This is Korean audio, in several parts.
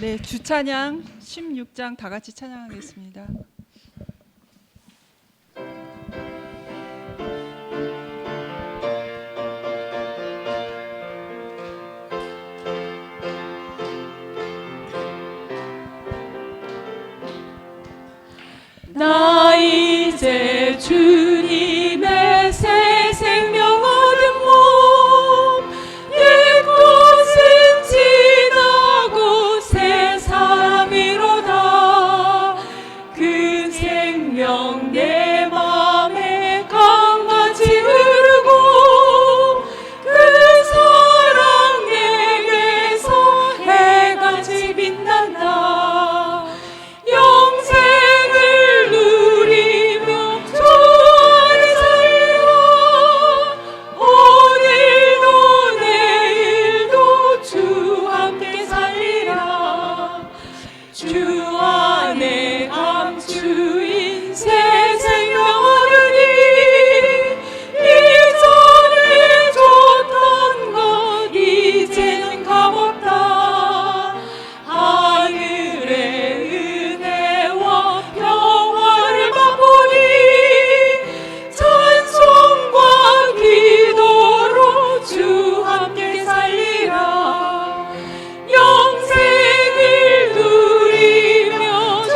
네, 주찬양 16장 다 같이 찬양하겠습니다. 나 이제 주님의 새 생명 얻은 몸, 옛것은 지나고 새 사람이로다. 그 생명 내 맘에 강같이 흐르고 그 사랑 내게서 해같이 빛난다. 영생을 누리며 주 안에 살리라. 오늘도 내일도 주 함께 살리라. 주 안에 감추인 새 생명 얻으니 이전에 줬던 것 이제는 값없다. 하늘의 은혜와 평화를 맛보니 찬송과 기도로 주 함께 살리라. 영생을 누리며 주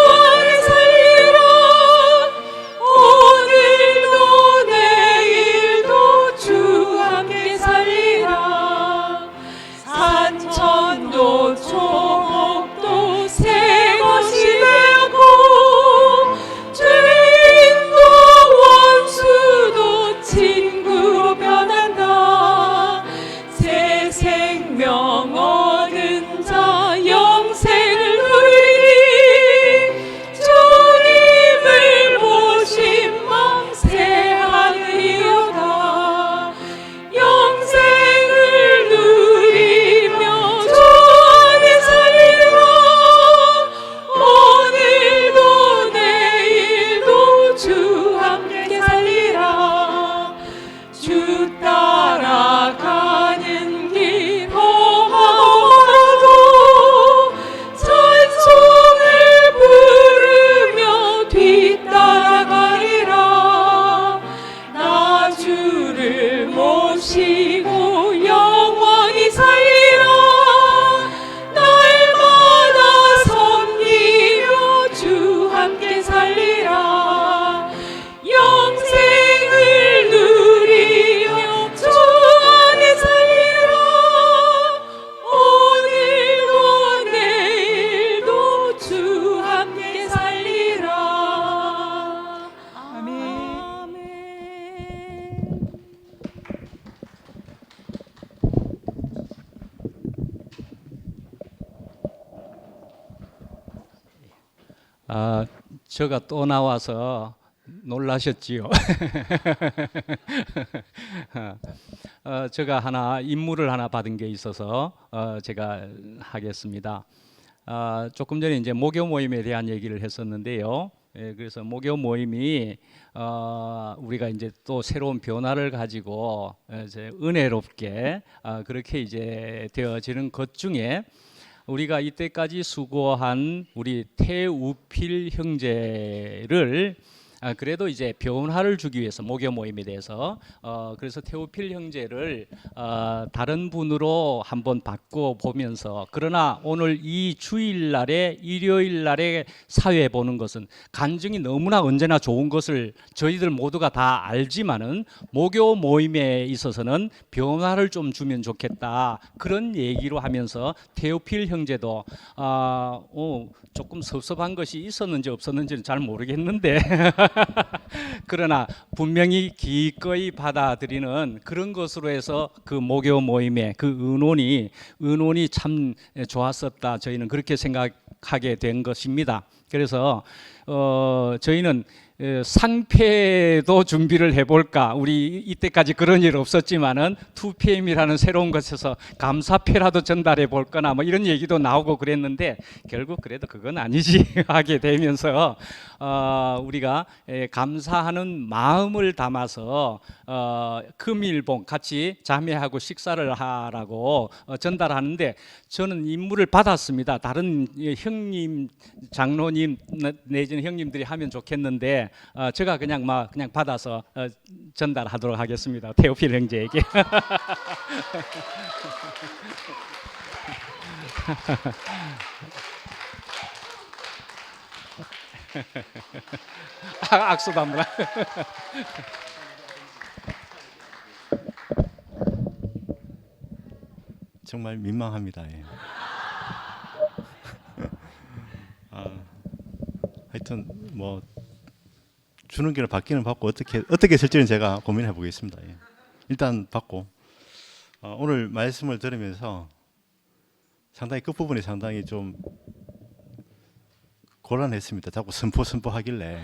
안에 살리라. 오늘도 내일도 주 함께 살리라. 산천도 초목도 새 것이 되었고 죄인도 원수도 친구로 변한다. 새 생명 얻은 자 영생을 누리니 주님을 보신 맘 새 하늘이로다. 영생을 누리며 주 안에 살리라. 오늘도 내일도 주 함께 살리라. 주 따라가는 길 험하고 멀어도 찬송을 부르며 뒤따라가리라. 나 주를 모시고 영원히 살리라. 날마다 섬기며 주 함께 살리라. 영생을 누리며 주 안에 살리라. 오늘도 내일도 주 함께 살리라. 아멘. 제가 또 나와서 놀라셨지요. 제가 임무를 하나 받은 게 있어서 제가 하겠습니다. 조금 전에 이제 목요 모임에 대한 얘기를 했었는데요. 그래서 목요 모임이 우리가 이제 또 새로운 변화를 가지고 이제 은혜롭게 그렇게 이제 되어지는 것 중에 우리가 이때까지 수고한 우리 태우필 형제를 그래도 이제 변화를 주기 위해서 목요 모임에 대해서 그래서 태우필 형제를 다른 분으로 한번 바꿔 보면서, 그러나 오늘 이 주일날에 일요일날에 사회 보는 것은 간증이 너무나 언제나 좋은 것을 저희들 모두가 다 알지만은 목요 모임에 있어서는 변화를 좀 주면 좋겠다, 그런 얘기로 하면서 태우필 형제도 조금 섭섭한 것이 있었는지 없었는지는 잘 모르겠는데 그러나 분명히 기꺼이 받아들이는 그런 것으로 해서 그 목요 모임의 그 은원이 참 좋았었다, 저희는 그렇게 생각하게 된 것입니다. 그래서 저희는 상패도 준비를 해볼까. 우리 이때까지 그런 일 없었지만은 2PM이라는 새로운 것에서 감사패라도 전달해 볼거나 뭐 이런 얘기도 나오고 그랬는데 결국 그래도 그건 아니지 하게 되면서 우리가 감사하는 마음을 담아서 금일봉 같이 자매하고 식사를 하라고 전달하는데 저는 임무를 받았습니다. 다른 형님, 장로님 내지는 형님들이 하면 좋겠는데 제가 그냥 받아서 전달하도록 하겠습니다. 테오필 형제에게. 악수도 한번. 정말 민망합니다. 예. 하여튼 뭐 주는 길을 받기는 받고 어떻게 쓸지는 제가 고민해 보겠습니다. 예. 일단 받고 오늘 말씀을 들으면서 상당히 끝부분이 상당히 좀 곤란했습니다. 자꾸 선포 하길래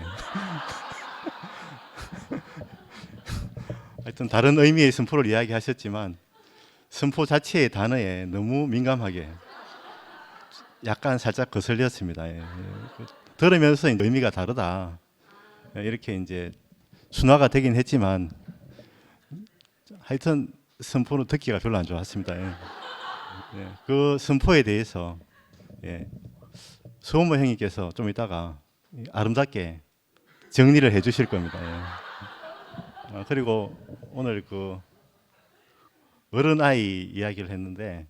하여튼 다른 의미의 선포를 이야기하셨지만 선포 자체의 단어에 너무 민감하게 약간 살짝 거슬렸습니다. 예. 들으면서 의미가 다르다. 이렇게 이제 순화가 되긴 했지만 하여튼 선포는 듣기가 별로 안 좋았습니다. 예. 그 선포에 대해서 소은모 형님께서 좀 이따가 아름답게 정리를 해주실 겁니다. 예. 그리고 오늘 그 어른 아이 이야기를 했는데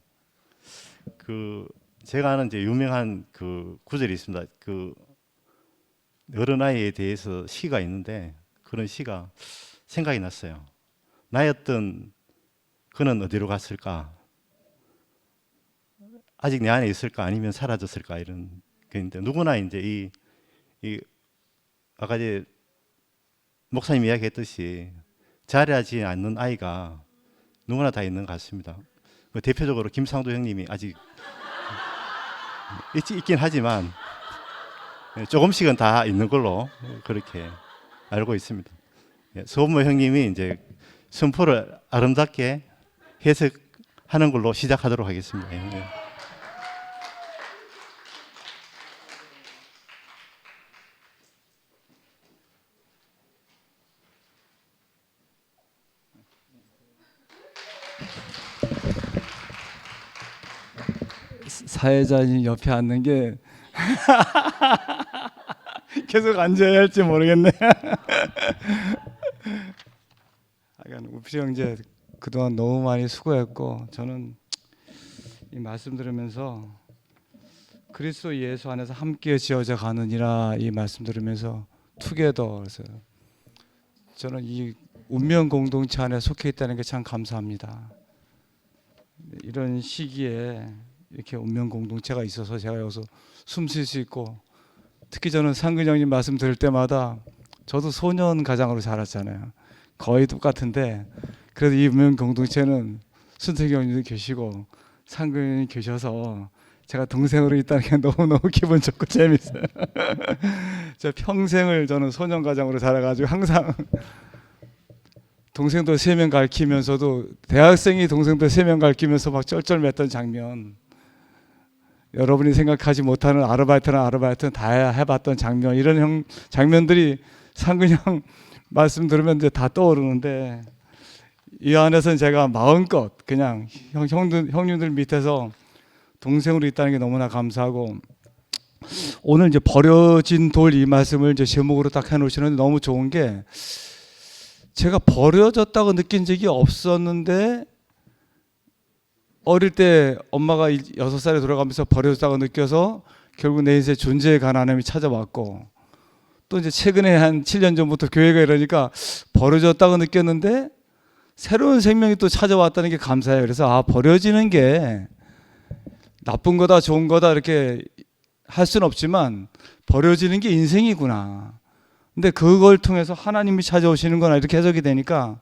그 제가 아는 이제 유명한 그 구절이 있습니다. 그 어른 아이에 대해서 시가 있는데 그런 시가 생각이 났어요. 나였던 그는 어디로 갔을까? 아직 내 안에 있을까? 아니면 사라졌을까? 이런 게있는데 누구나 이제 이 아까 이제 목사님 이야기했듯이 자라지 않는 아이가 누구나 다 있는 것 같습니다. 대표적으로 김상도 형님이 아직 있긴 하지만 조금씩은 다 있는 걸로 그렇게 알고 있습니다. 소은모 형님이 이제 선포를 아름답게 해석하는 걸로 시작하도록 하겠습니다. 사회자님 옆에 앉는 게 계속 앉아야 할지 모르겠네. 하여간 우필 형제 그동안 너무 많이 수고했고 저는 이 말씀 들으면서 그리스도 예수 안에서 함께 지어져 가느니라 이 말씀 들으면서 투게더 그래서 저는 이 운명 공동체 안에 속해 있다는 게 참 감사합니다. 이런 시기에 이렇게 운명 공동체가 있어서 제가 여기서 숨 쉴 수 있고 특히 저는 상근 형님 말씀 들을 때마다 저도 소년 가장으로 자랐잖아요. 거의 똑같은데 그래도 이 운명 공동체는 순택이 형님도 계시고 상근 형님 계셔서 제가 동생으로 있다는 게 너무너무 기분 좋고 재밌어요. 저 평생을 저는 소년 가장으로 자라가지고 항상 동생들 3명 가르치면서도 대학생이 동생들 3명 가르치면서 막 쩔쩔맸던 장면 여러분이 생각하지 못하는 아르바이트는 다 해봤던 장면 이런 장면들이 상근 형 말씀 들으면 이제 다 떠오르는데 이 안에서는 제가 마음껏 그냥 형님들 밑에서 동생으로 있다는 게 너무나 감사하고 오늘 이제 버려진 돌 이 말씀을 이제 제목으로 딱 해놓으시는데 너무 좋은 게 제가 버려졌다고 느낀 적이 없었는데 어릴 때 엄마가 6살에 돌아가면서 버려졌다고 느껴서 결국 내 인생에 존재의 가난함이 찾아왔고 또 이제 최근에 한 7년 전부터 교회가 이러니까 버려졌다고 느꼈는데 새로운 생명이 또 찾아왔다는 게 감사해요. 그래서 버려지는 게 나쁜 거다 좋은 거다 이렇게 할 수는 없지만 버려지는 게 인생이구나. 근데 그걸 통해서 하나님이 찾아오시는 거나 이렇게 해석이 되니까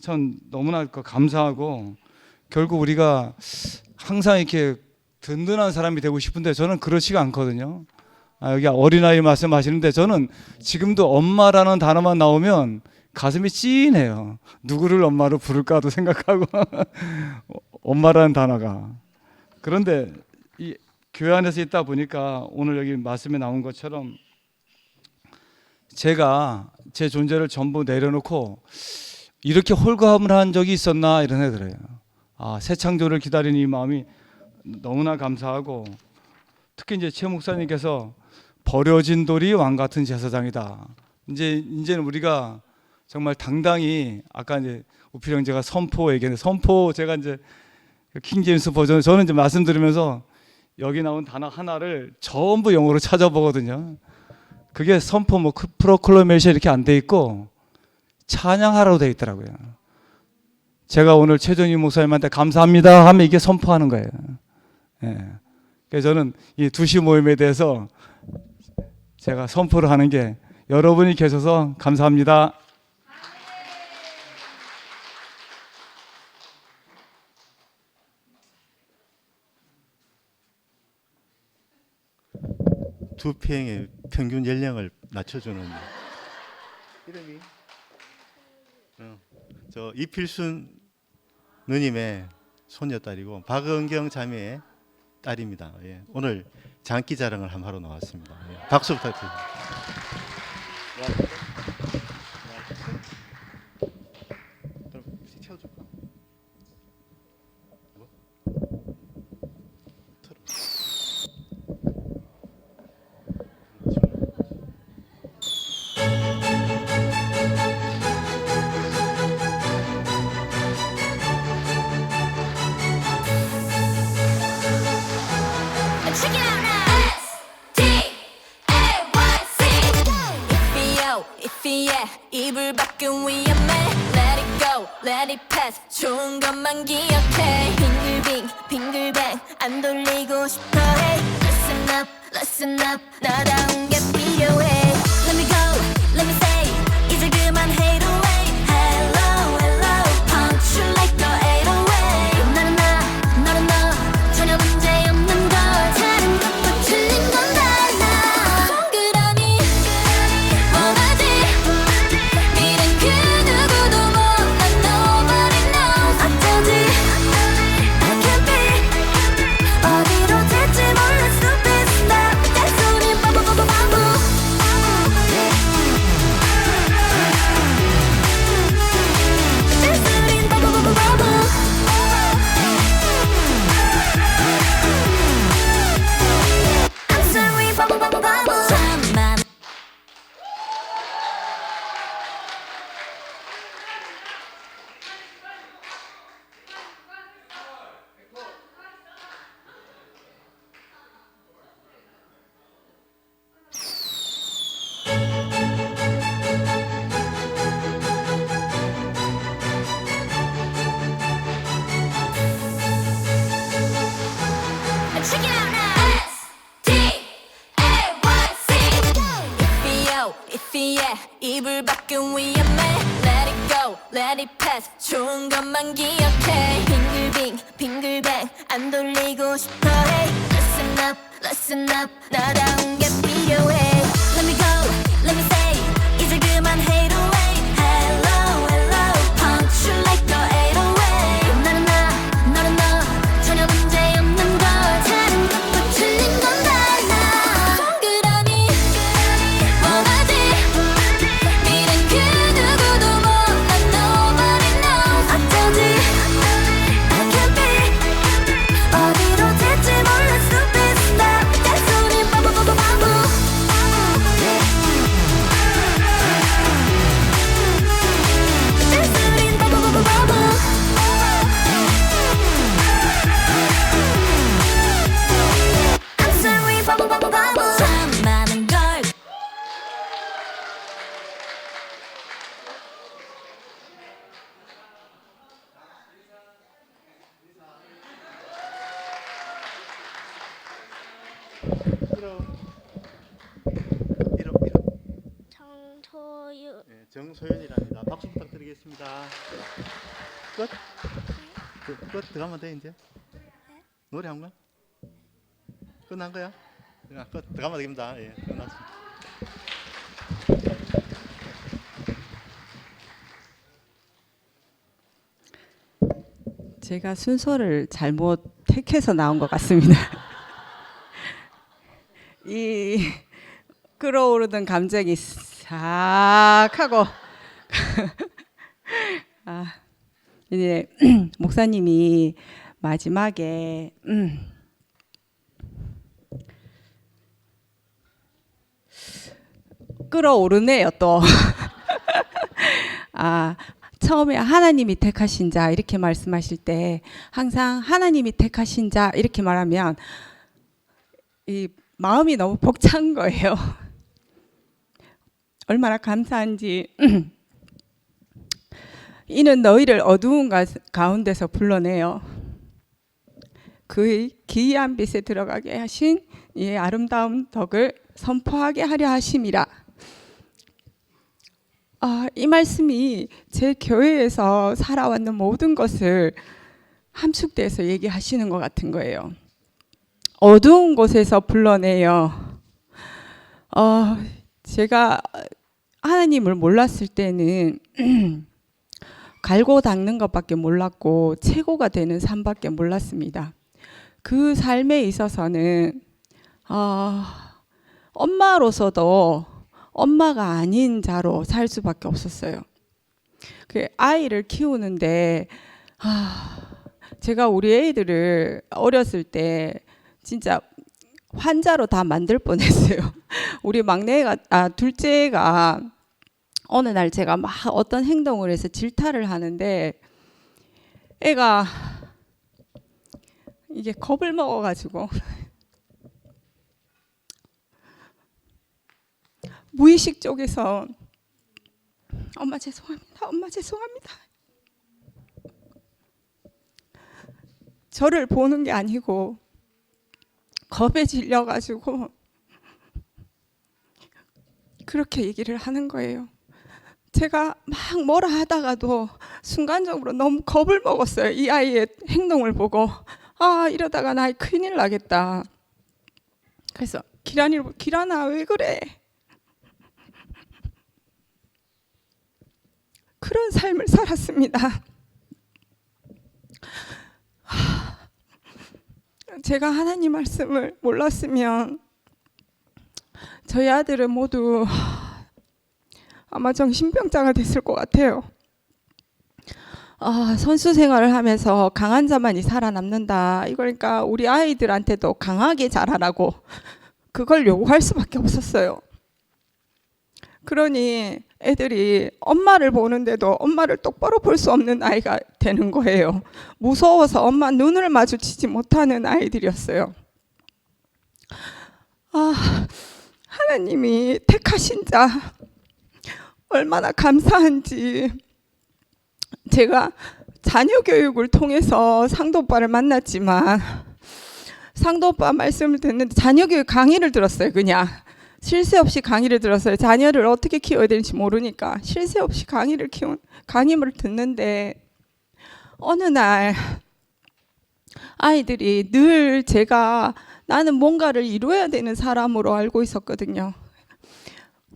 전 너무나 감사하고 결국 우리가 항상 이렇게 든든한 사람이 되고 싶은데 저는 그렇지가 않거든요. 여기 어린아이 말씀하시는데 저는 지금도 엄마라는 단어만 나오면 가슴이 찐해요. 누구를 엄마로 부를까도 생각하고 엄마라는 단어가. 그런데 이 교회 안에서 있다 보니까 오늘 여기 말씀에 나온 것처럼 제가 제 존재를 전부 내려놓고 이렇게 홀가분을 한 적이 있었나 이런 생각이 들어요. 새 창조를 기다리는 이 마음이 너무나 감사하고, 특히 이제 최 목사님께서 버려진 돌이 왕 같은 제사장이다. 이제는 우리가 정말 당당히, 아까 이제 우필 형제가 선포 얘기했는데, 선포 제가 이제 킹제임스 버전 저는 이제 말씀드리면서 여기 나온 단어 하나를 전부 영어로 찾아보거든요. 그게 선포 뭐 프로클레이션 이렇게 안 돼 있고 찬양하라고 돼 있더라고요. 제가 오늘 최정희 목사님한테 감사합니다 하면 이게 선포하는 거예요. 예. 그래서 저는 이 2시 모임에 대해서 제가 선포를 하는 게 여러분이 계셔서 감사합니다. 두 평의 평균 연령을 낮춰주는 이름이 저 이필순 누님의 손녀딸이고 박은경 자매의 딸입니다. 예. 오늘 장기 자랑을 한번 하러 나왔습니다. 예. 박수 부탁드립니다. 그럼 채워줄까? 뭐? 틀어. Check it out now. S-T-A-Y-C. If이요, if이야. 이불 밖은 위험해. Let it go, let it pass. 좋은 것만 기억해. 빙글빙, 빙글뱅. 안 돌리고 싶어 해. Listen up, listen up. 나다운 게 필요해. Let me go, let me say. 이제 그만 hate away. Hello, hello. Punch you like the 808. 나는 나, 너는 너. 전혀 문제 없는 걸. 다른 것도 틀린 건 달라. 그러니 원하지. 미련 그 누구도 못난 nobody knows. 어쩌지 I can't be. 어디로 될지 몰라 stupid stuff. 딴소리 바보. 딴소리 바보. I'm sorry, 바보. 참만. Check it out now. S-T-A-Y-C. if이요, if이야. 이불 밖은 위험해. Let it go, let it pass. 좋은 것만 기억해. 빙글빙, 빙글뱅. 안 돌리고 싶어 해. Listen up, listen up. 나다운 게 필요해. Let me go, let me say. 이제 그만 hate away. Hello, hello. Punch you like the 808. 나는 나, 너는 너. 전혀 문제 없는 걸. 다른 것도 틀린 건 달라. 그러니 원하지. 미련 그 누구도 못난 nobody knows. 어쩌지 I can't be. 어디로 될지 몰라 stupid stuff. 딴소리 바보. 딴소리 바보. I'm sorry, 바보. 참 많은 걸. 이름. 정소유. 네, 정소연이랍니다. 박수 부탁드리겠습니다. 끝? 끝 들어가면 돼 이제? 노래 한 거야? 끝난 거야? 들어가면 되겠습니다. 예, 끝났습니다. 제가 순서를 잘못 택해서 나온 것 같습니다. 이 끌어오르던 감정이 싹 하고 이제 목사님이 마지막에 끌어오르네요 또. 처음에 하나님이 택하신 자 이렇게 말씀하실 때 항상 하나님이 택하신 자 이렇게 말하면 이 마음이 너무 벅찬 거예요. 얼마나 감사한지. 이는 너희를 어두운 가운데서 불러내어 그의 기이한 빛에 들어가게 하신 이 아름다운 덕을 선포하게 하려 하심이라. 이 말씀이 제 교회에서 살아왔는 모든 것을 함축돼서 얘기하시는 것 같은 거예요. 어두운 곳에서 불러내요. 제가 하나님을 몰랐을 때는 갈고 닦는 것밖에 몰랐고 최고가 되는 삶밖에 몰랐습니다. 그 삶에 있어서는 엄마로서도 엄마가 아닌 자로 살 수밖에 없었어요. 그 아이를 키우는데 제가 우리 애들을 어렸을 때 진짜 환자로 다 만들 뻔했어요. 우리 막내가 둘째가 어느 날 제가 막 어떤 행동을 해서 질타를 하는데 애가 이게 겁을 먹어가지고 무의식 쪽에서 엄마 죄송합니다. 엄마 죄송합니다. 저를 보는 게 아니고 겁에 질려가지고 그렇게 얘기를 하는 거예요. 제가 막 뭐라 하다가도 순간적으로 너무 겁을 먹었어요. 이 아이의 행동을 보고 이러다가 나 큰일 나겠다. 그래서 기란아 왜 그래? 그런 삶을 살았습니다. 제가 하나님 말씀을 몰랐으면 저희 아들은 모두 아마 정신병자가 됐을 것 같아요. 선수 생활을 하면서 강한 자만이 살아남는다. 그러니까 우리 아이들한테도 강하게 자라라고 그걸 요구할 수밖에 없었어요. 그러니 애들이 엄마를 보는데도 엄마를 똑바로 볼 수 없는 아이가 되는 거예요. 무서워서 엄마 눈을 마주치지 못하는 아이들이었어요. 하나님이 택하신 자 얼마나 감사한지. 제가 자녀 교육을 통해서 상도 오빠를 만났지만 상도 오빠 말씀을 듣는데 자녀 교육 강의를 들었어요. 그냥 쉴 새 없이 강의를 들었어요. 자녀를 어떻게 키워야 되는지 모르니까 쉴 새 없이 강의를 듣는데 어느 날 아이들이 늘 나는 뭔가를 이루어야 되는 사람으로 알고 있었거든요.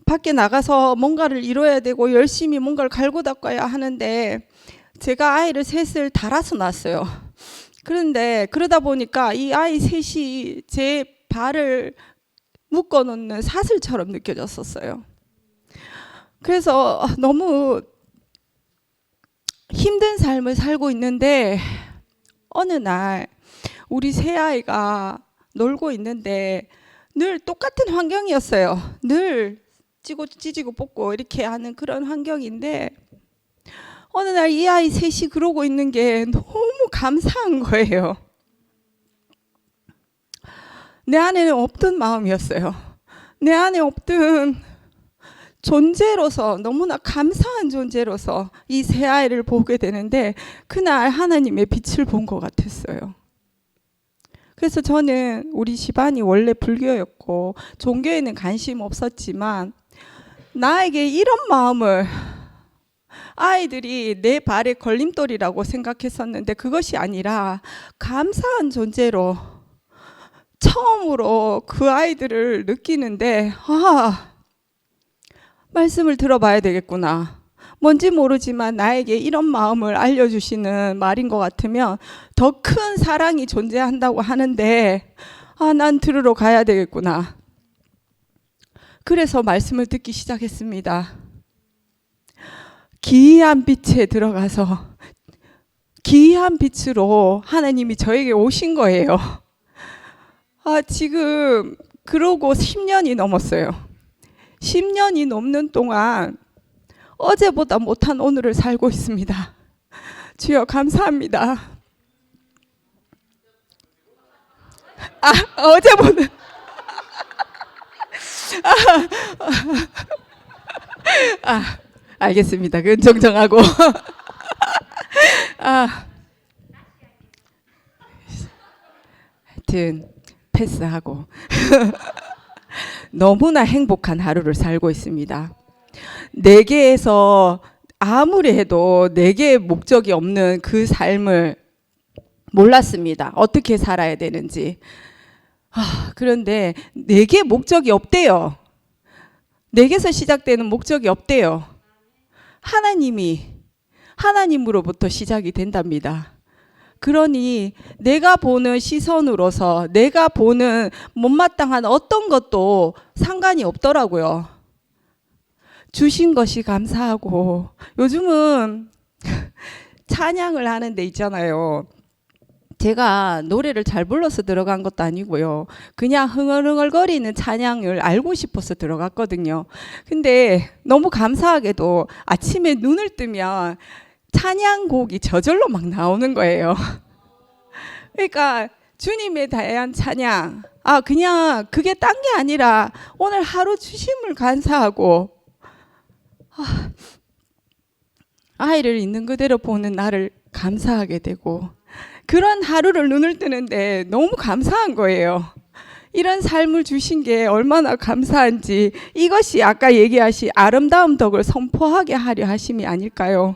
밖에 나가서 뭔가를 이뤄야 되고 열심히 뭔가를 갈고 닦아야 하는데 제가 아이를 셋을 달아서 낳았어요. 그런데 그러다 보니까 이 아이 셋이 제 발을 묶어놓는 사슬처럼 느껴졌었어요. 그래서 너무 힘든 삶을 살고 있는데 어느 날 우리 새 아이가 놀고 있는데 늘 똑같은 환경이었어요. 늘 찌지고 뽑고 이렇게 하는 그런 환경인데 어느 날 이 아이 셋이 그러고 있는 게 너무 감사한 거예요. 내 안에는 없던 마음이었어요. 내 안에 없던 존재로서 너무나 감사한 존재로서 이 세 아이를 보게 되는데 그날 하나님의 빛을 본 것 같았어요. 그래서 저는 우리 집안이 원래 불교였고 종교에는 관심 없었지만 나에게 이런 마음을 아이들이 내 발에 걸림돌이라고 생각했었는데 그것이 아니라 감사한 존재로 처음으로 그 아이들을 느끼는데 말씀을 들어봐야 되겠구나. 뭔지 모르지만 나에게 이런 마음을 알려주시는 말인 것 같으면 더 큰 사랑이 존재한다고 하는데 난 들으러 가야 되겠구나. 그래서 말씀을 듣기 시작했습니다. 기이한 빛에 들어가서 기이한 빛으로 하나님이 저에게 오신 거예요. 지금 그러고 10년이 넘었어요. 10년이 넘는 동안 어제보다 못한 오늘을 살고 있습니다. 주여 감사합니다. 어제보다 알겠습니다. 그건 정정하고 하여튼 패스하고 너무나 행복한 하루를 살고 있습니다. 내게에서 아무리 해도 내게의 목적이 없는 그 삶을 몰랐습니다. 어떻게 살아야 되는지. 그런데 내게 목적이 없대요. 내게서 시작되는 목적이 없대요. 하나님으로부터 시작이 된답니다. 그러니 내가 보는 시선으로서 내가 보는 못마땅한 어떤 것도 상관이 없더라고요. 주신 것이 감사하고 요즘은 찬양을 하는 데 있잖아요. 제가 노래를 잘 불러서 들어간 것도 아니고요. 그냥 흥얼흥얼거리는 찬양을 알고 싶어서 들어갔거든요. 근데 너무 감사하게도 아침에 눈을 뜨면 찬양곡이 저절로 막 나오는 거예요. 그러니까 주님에 대한 찬양, 그냥 그게 딴 게 아니라 오늘 하루 주심을 감사하고 아이를 있는 그대로 보는 나를 감사하게 되고 그런 하루를 눈을 뜨는데 너무 감사한 거예요. 이런 삶을 주신 게 얼마나 감사한지 이것이 아까 얘기하신 아름다운 덕을 선포하게 하려 하심이 아닐까요?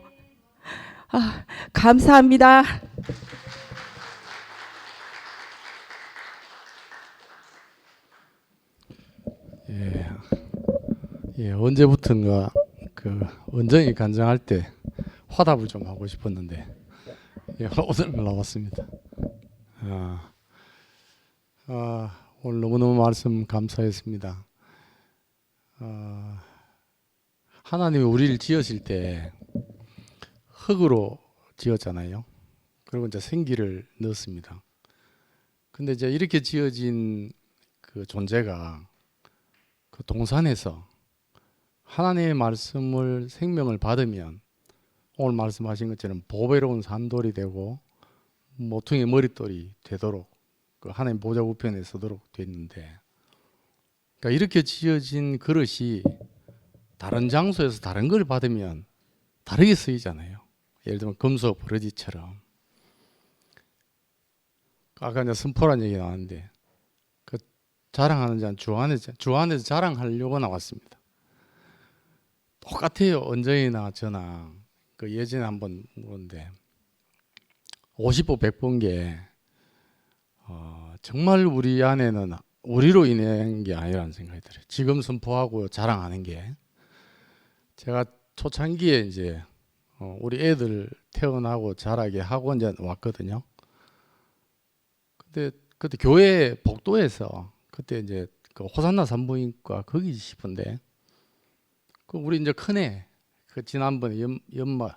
감사합니다. 언제부턴가 그 원정이 간증할 때 화답을 좀 하고 싶었는데 오늘 나왔습니다. 오늘 너무너무 말씀 감사했습니다. 하나님이 우리를 지으실 때 흙으로 지었잖아요. 그리고 이제 생기를 넣었습니다. 근데 이제 이렇게 지어진 그 존재가 그 동산에서 하나님의 말씀을 생명을 받으면 오늘 말씀하신 것처럼 보배로운 산돌이 되고 모퉁이 머릿돌이 되도록 그 하나님 보좌 우편에 서도록 됐는데, 그러니까 이렇게 지어진 그릇이 다른 장소에서 다른 걸 받으면 다르게 쓰이잖아요. 예를 들면 금속 버러지처럼. 아까 이제 선포란 얘기 나왔는데 그 자랑하는 자는 주 안에서 자랑하려고 나왔습니다. 똑같아요. 언제나 저나 그 예전에 한번 물었는데 50보 100보인 정말 우리 안에는 우리로 인한 게 아니라는 생각이 들어요. 지금 선포하고 자랑하는 게 제가 초창기에 이제 우리 애들 태어나고 자라게 하고 이제 왔거든요. 근데 그때 교회 복도에서 그때 이제 그 호산나 산부인과 거기 싶은데 그 우리 이제 큰애 그 지난번에 연말에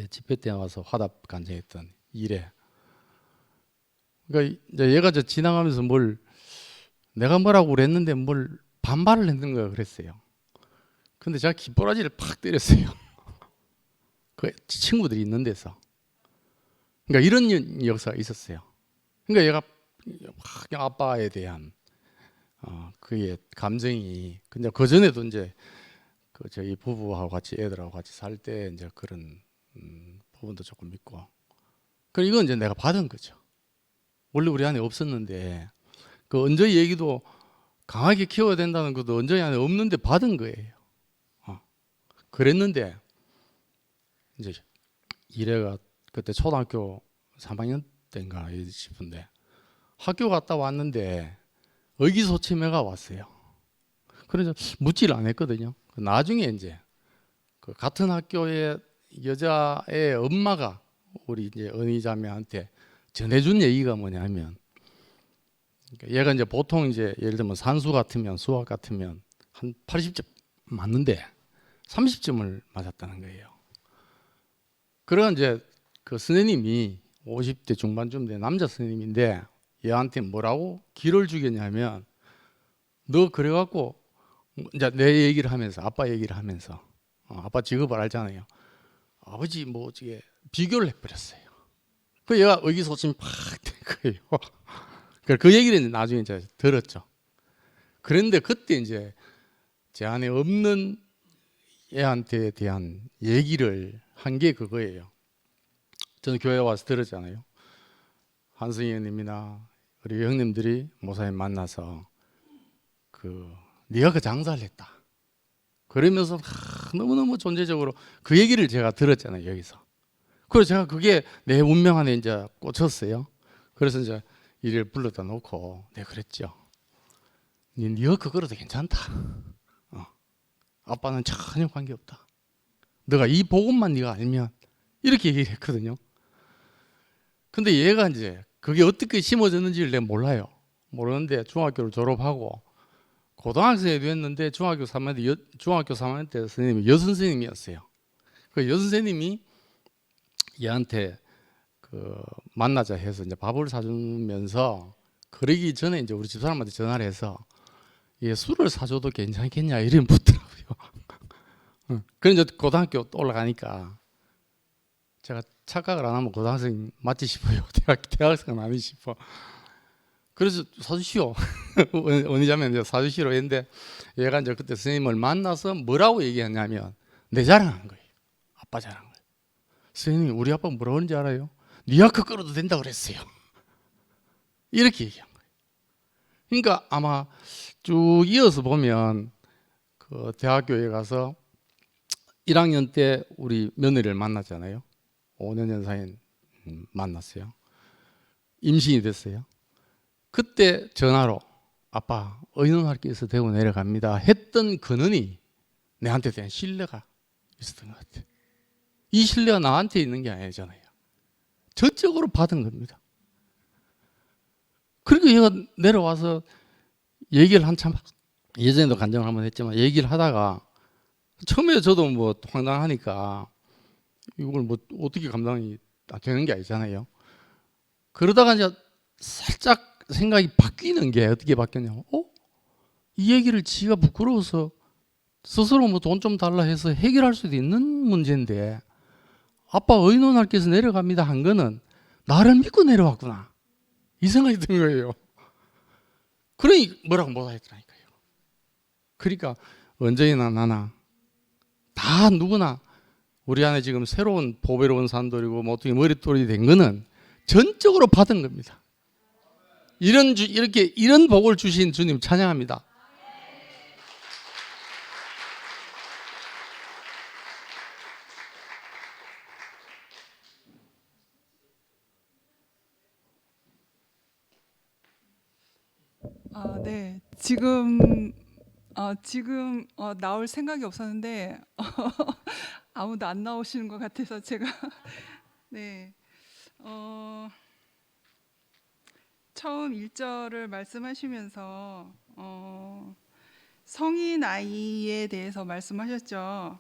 집회 때 와서 화답 간증했던 이래. 그러니까 이제 얘가 저 지나가면서 뭘 내가 뭐라고 그랬는데 뭘 반발을 했는 거야 그랬어요. 근데 제가 깃보라지를 팍 때렸어요. 그 친구들이 있는 데서. 그러니까 이런 역사가 있었어요. 그러니까 얘가 막 아빠에 대한 그의 감정이 근데 그 전에도 이제 그 저희 부부하고 같이 애들하고 같이 살 때 이제 그런 부분도 조금 있고. 그럼 이건 이제 내가 받은 거죠. 원래 우리 안에 없었는데 그 언저희 얘기도 강하게 키워야 된다는 것도 언저희 안에 없는데 받은 거예요. 그랬는데 이제 이래가 그때 초등학교 3학년 때인가 싶은데 학교 갔다 왔는데 의기소침해가 왔어요. 그래서 묻지를 않았거든요. 나중에 이제 그 같은 학교의 여자의 엄마가 우리 이제 언니 자매한테 전해준 얘기가 뭐냐면, 그러니까 얘가 이제 보통 이제 예를 들면 산수 같으면 수학 같으면 한 80점 맞는데 30점을 맞았다는 거예요. 그런 이제 그 선생님이 50대 중반쯤 된 남자 선생님인데 얘한테 뭐라고 기를 주겠냐면, 너 그래갖고 이제 내 얘기를 하면서, 아빠 얘기를 하면서, 아빠 직업을 알잖아요. 아버지 뭐 어떻게 비교를 해버렸어요. 그 얘가 의기소침이 팍 된 거예요. 그 얘기를 이제 나중에 이제 들었죠. 그런데 그때 이제 제 안에 없는 애한테 대한 얘기를 한 게 그거예요. 저는 교회 와서 들었잖아요. 한승희 형님이나 우리 형님들이 목사님 만나서 네가 그 장사를 했다. 그러면서 너무너무 존재적으로 그 얘기를 제가 들었잖아요, 여기서. 그래서 제가 그게 내 운명 안에 이제 꽂혔어요. 그래서 이제 이를 불러다 놓고 내가 그랬죠. 네가 그거라도 괜찮다. 아빠는 전혀 관계없다. 너가 이 복음만 네가 알면, 이렇게 얘기를 했거든요. 근데 얘가 이제 그게 어떻게 심어졌는지를 내가 몰라요. 모르는데 중학교를 졸업하고 고등학생이 됐는데 중학교 3학년 때 선생님이 여선생님이었어요. 그 여선생님이 얘한테 그 만나자 해서 이제 밥을 사주면서, 그러기 전에 이제 우리 집사람한테 전화를 해서 얘 술을 사줘도 괜찮겠냐 이러면 붙더라고요. 그래서 이제 고등학교 올라가니까 제가 착각을 안 하면 고등학생 맞지 싶어요. 대학생은 아니 싶어. 그래서 사주시오. 언니자면 이제 사주시로 했는데, 얘가 이제 그때 선생님을 만나서 뭐라고 얘기했냐면 내 자랑한 거예요. 아빠 자랑한 거예요. 선생님이 우리 아빠 뭐라고 하는지 알아요? 네 아까 끌어도 된다 그랬어요. 이렇게 얘기한 거예요. 그러니까 아마 쭉 이어서 보면 그 대학교에 가서 1학년 때 우리 며느리를 만났잖아요. 5년 연상인 만났어요. 임신이 됐어요. 그때 전화로 아빠 의논할게해서 대구 내려갑니다 했던 근원이 내한테 대한 신뢰가 있었던 것 같아요. 이 신뢰가 나한테 있는 게 아니잖아요. 전적으로 받은 겁니다. 그리고 얘가 내려와서 얘기를 한참, 예전에도 간증을 한번 했지만 얘기를 하다가, 처음에 저도 뭐 황당하니까 이걸 뭐 어떻게 감당이 되는 게 아니잖아요. 그러다가 이제 살짝 생각이 바뀌는 게 어떻게 바뀌었냐면, 이 얘기를 지가 부끄러워서 스스로 뭐 돈 좀 달라 해서 해결할 수도 있는 문제인데, 아빠 의논할게 해서 내려갑니다 한 거는 나를 믿고 내려왔구나, 이 생각이 든 거예요. 그러니 뭐라고 못하 했더라니까요. 그러니까 언제나 나나 다 누구나 우리 안에 지금 새로운 보배로운 산돌이고 뭐 어떻게 머릿돌이 된 거는 전적으로 받은 겁니다. 이런 복을 주신 주님 찬양합니다. 네. 지금 나올 생각이 없었는데 아무도 안 나오시는 것 같아서 제가 네. 처음 1절을 말씀하시면서 성인 아이에 대해서 말씀하셨죠.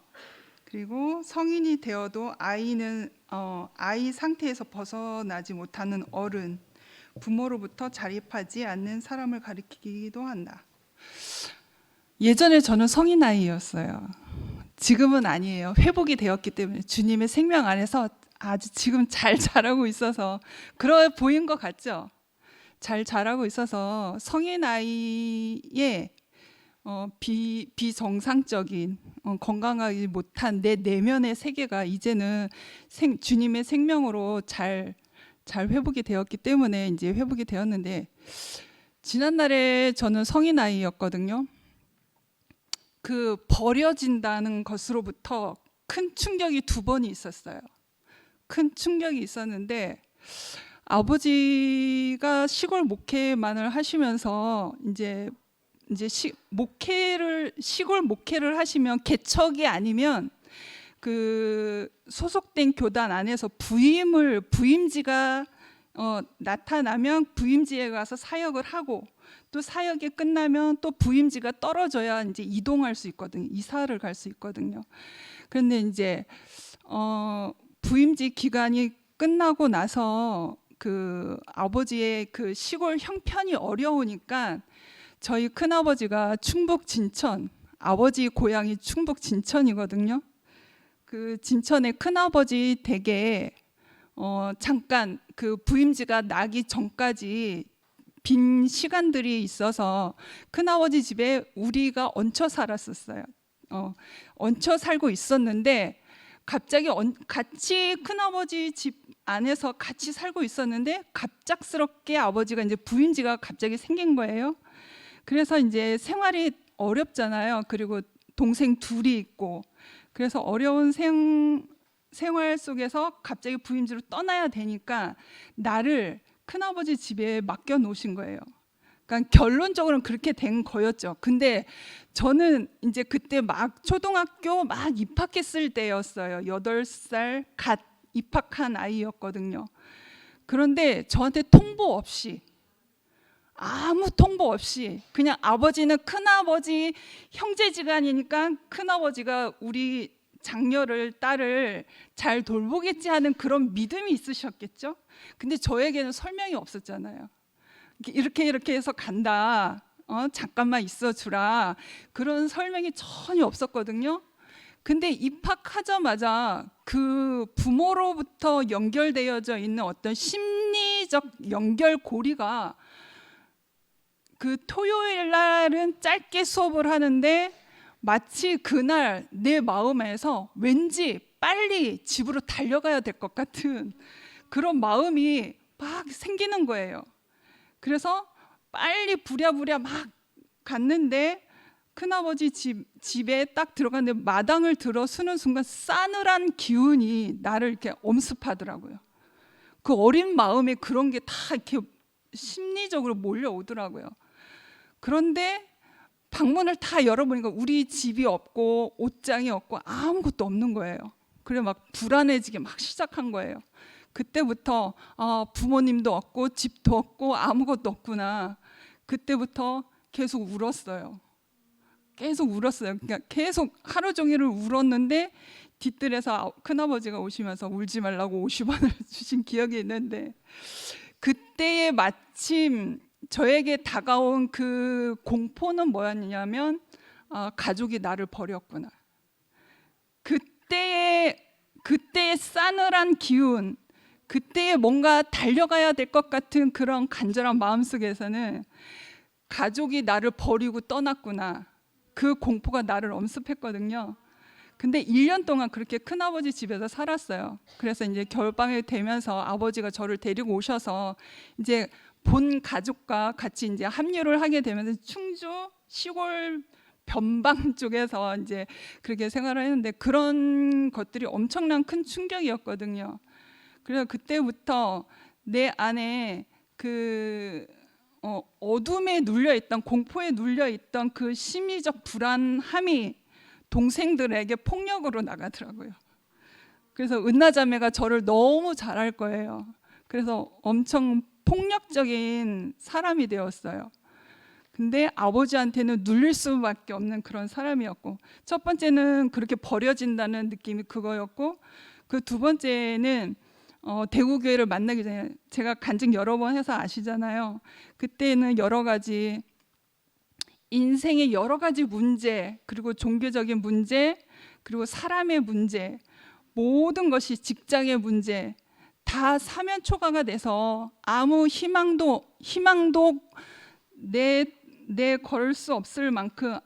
그리고 성인이 되어도 아이는 아이 상태에서 벗어나지 못하는 어른, 부모로부터 자립하지 않는 사람을 가리키기도 한다. 예전에 저는 성인 아이였어요. 지금은 아니에요. 회복이 되었기 때문에 주님의 생명 안에서 아주 지금 잘 자라고 있어서 그러 보인 것 같죠? 잘 자라고 있어서 성인 아이의 비정상적인 건강하지 못한 내 내면의 세계가 이제는 주님의 생명으로 잘 회복이 되었기 때문에 이제 회복이 되었는데, 지난날에 저는 성인 아이였거든요. 그 버려진다는 것으로부터 큰 충격이 2번이 있었어요. 큰 충격이 있었는데 아버지가 시골 목회만을 하시면서 이제 시골 목회를 하시면 개척이 아니면 그 소속된 교단 안에서 부임지가 나타나면 부임지에 가서 사역을 하고, 또 사역이 끝나면 또 부임지가 떨어져야 이제 이동할 수 있거든요. 이사를 갈 수 있거든요. 그런데 이제 부임지 기간이 끝나고 나서 그 아버지의 그 시골 형편이 어려우니까 저희 큰아버지가 충북 진천, 아버지 고향이 충북 진천이거든요. 그 진천의 큰아버지 댁에 잠깐 그 부임지가 나기 전까지 빈 시간들이 있어서 큰아버지 집에 우리가 얹혀 살았었어요. 얹혀 살고 있었는데 갑자기 같이 큰아버지 집 안에서 같이 살고 있었는데 갑작스럽게 아버지가 이제 부임지가 갑자기 생긴 거예요. 그래서 이제 생활이 어렵잖아요. 그리고 동생 둘이 있고, 그래서 어려운 생활 속에서 갑자기 부임지로 떠나야 되니까 나를 큰아버지 집에 맡겨 놓으신 거예요. 그러니까 결론적으로는 그렇게 된 거였죠. 근데 저는 이제 그때 막 초등학교 막 입학했을 때였어요. 8살 갓 입학한 아이였거든요. 그런데 저한테 통보 없이, 아무 통보 없이 그냥 아버지는 큰아버지 형제지간이니까 큰아버지가 우리 장녀를, 딸을 잘 돌보겠지 하는 그런 믿음이 있으셨겠죠. 근데 저에게는 설명이 없었잖아요. 이렇게 해서 간다, 잠깐만 있어주라, 그런 설명이 전혀 없었거든요. 근데 입학하자마자 그 부모로부터 연결되어져 있는 어떤 심리적 연결고리가, 그 토요일 날은 짧게 수업을 하는데 마치 그날 내 마음에서 왠지 빨리 집으로 달려가야 될 것 같은 그런 마음이 막 생기는 거예요. 그래서 빨리 부랴부랴 막 갔는데 큰아버지 집에 딱 들어갔는데 마당을 들어서는 순간 싸늘한 기운이 나를 이렇게 엄습하더라고요. 그 어린 마음에 그런 게 다 이렇게 심리적으로 몰려오더라고요. 그런데 방문을 다 열어보니까 우리 집이 없고 옷장이 없고 아무것도 없는 거예요. 그래 막 불안해지기 막 시작한 거예요. 그때부터 부모님도 없고 집도 없고 아무것도 없구나. 그때부터 계속 울었어요. 그러니까 계속 하루 종일을 울었는데 뒤뜰에서 큰아버지가 오시면서 울지 말라고 50원을 주신 기억이 있는데, 그때에 마침 저에게 다가온 그 공포는 뭐였냐면 가족이 나를 버렸구나. 그때의 싸늘한 기운, 그때에 뭔가 달려가야 될 것 같은 그런 간절한 마음속에서는 가족이 나를 버리고 떠났구나, 그 공포가 나를 엄습했거든요. 근데 1년 동안 그렇게 큰아버지 집에서 살았어요. 그래서 이제 겨울방학이 되면서 아버지가 저를 데리고 오셔서 이제 본 가족과 같이 이제 합류를 하게 되면서 충주 시골 변방 쪽에서 이제 그렇게 생활을 했는데, 그런 것들이 엄청난 큰 충격이었거든요. 그래서 그때부터 내 안에 그 어둠에 눌려있던, 공포에 눌려있던 그 심리적 불안함이 동생들에게 폭력으로 나가더라고요. 그래서 은나자매가 저를 너무 잘할 거예요. 그래서 엄청 폭력적인 사람이 되었어요. 근데 아버지한테는 눌릴 수밖에 없는 그런 사람이었고, 첫 번째는 그렇게 버려진다는 느낌이 그거였고, 그 두 번째는 대구교회를 만나기 전에 제가 간증 여러 번 해서 아시잖아요. 그때는 여러 가지 인생의 여러 가지 문제, 그리고 종교적인 문제, 그리고 사람의 문제, 모든 것이 직장의 문제 다 사면초가가 돼서 아무 희망도 내 걸을 수 없을 만큼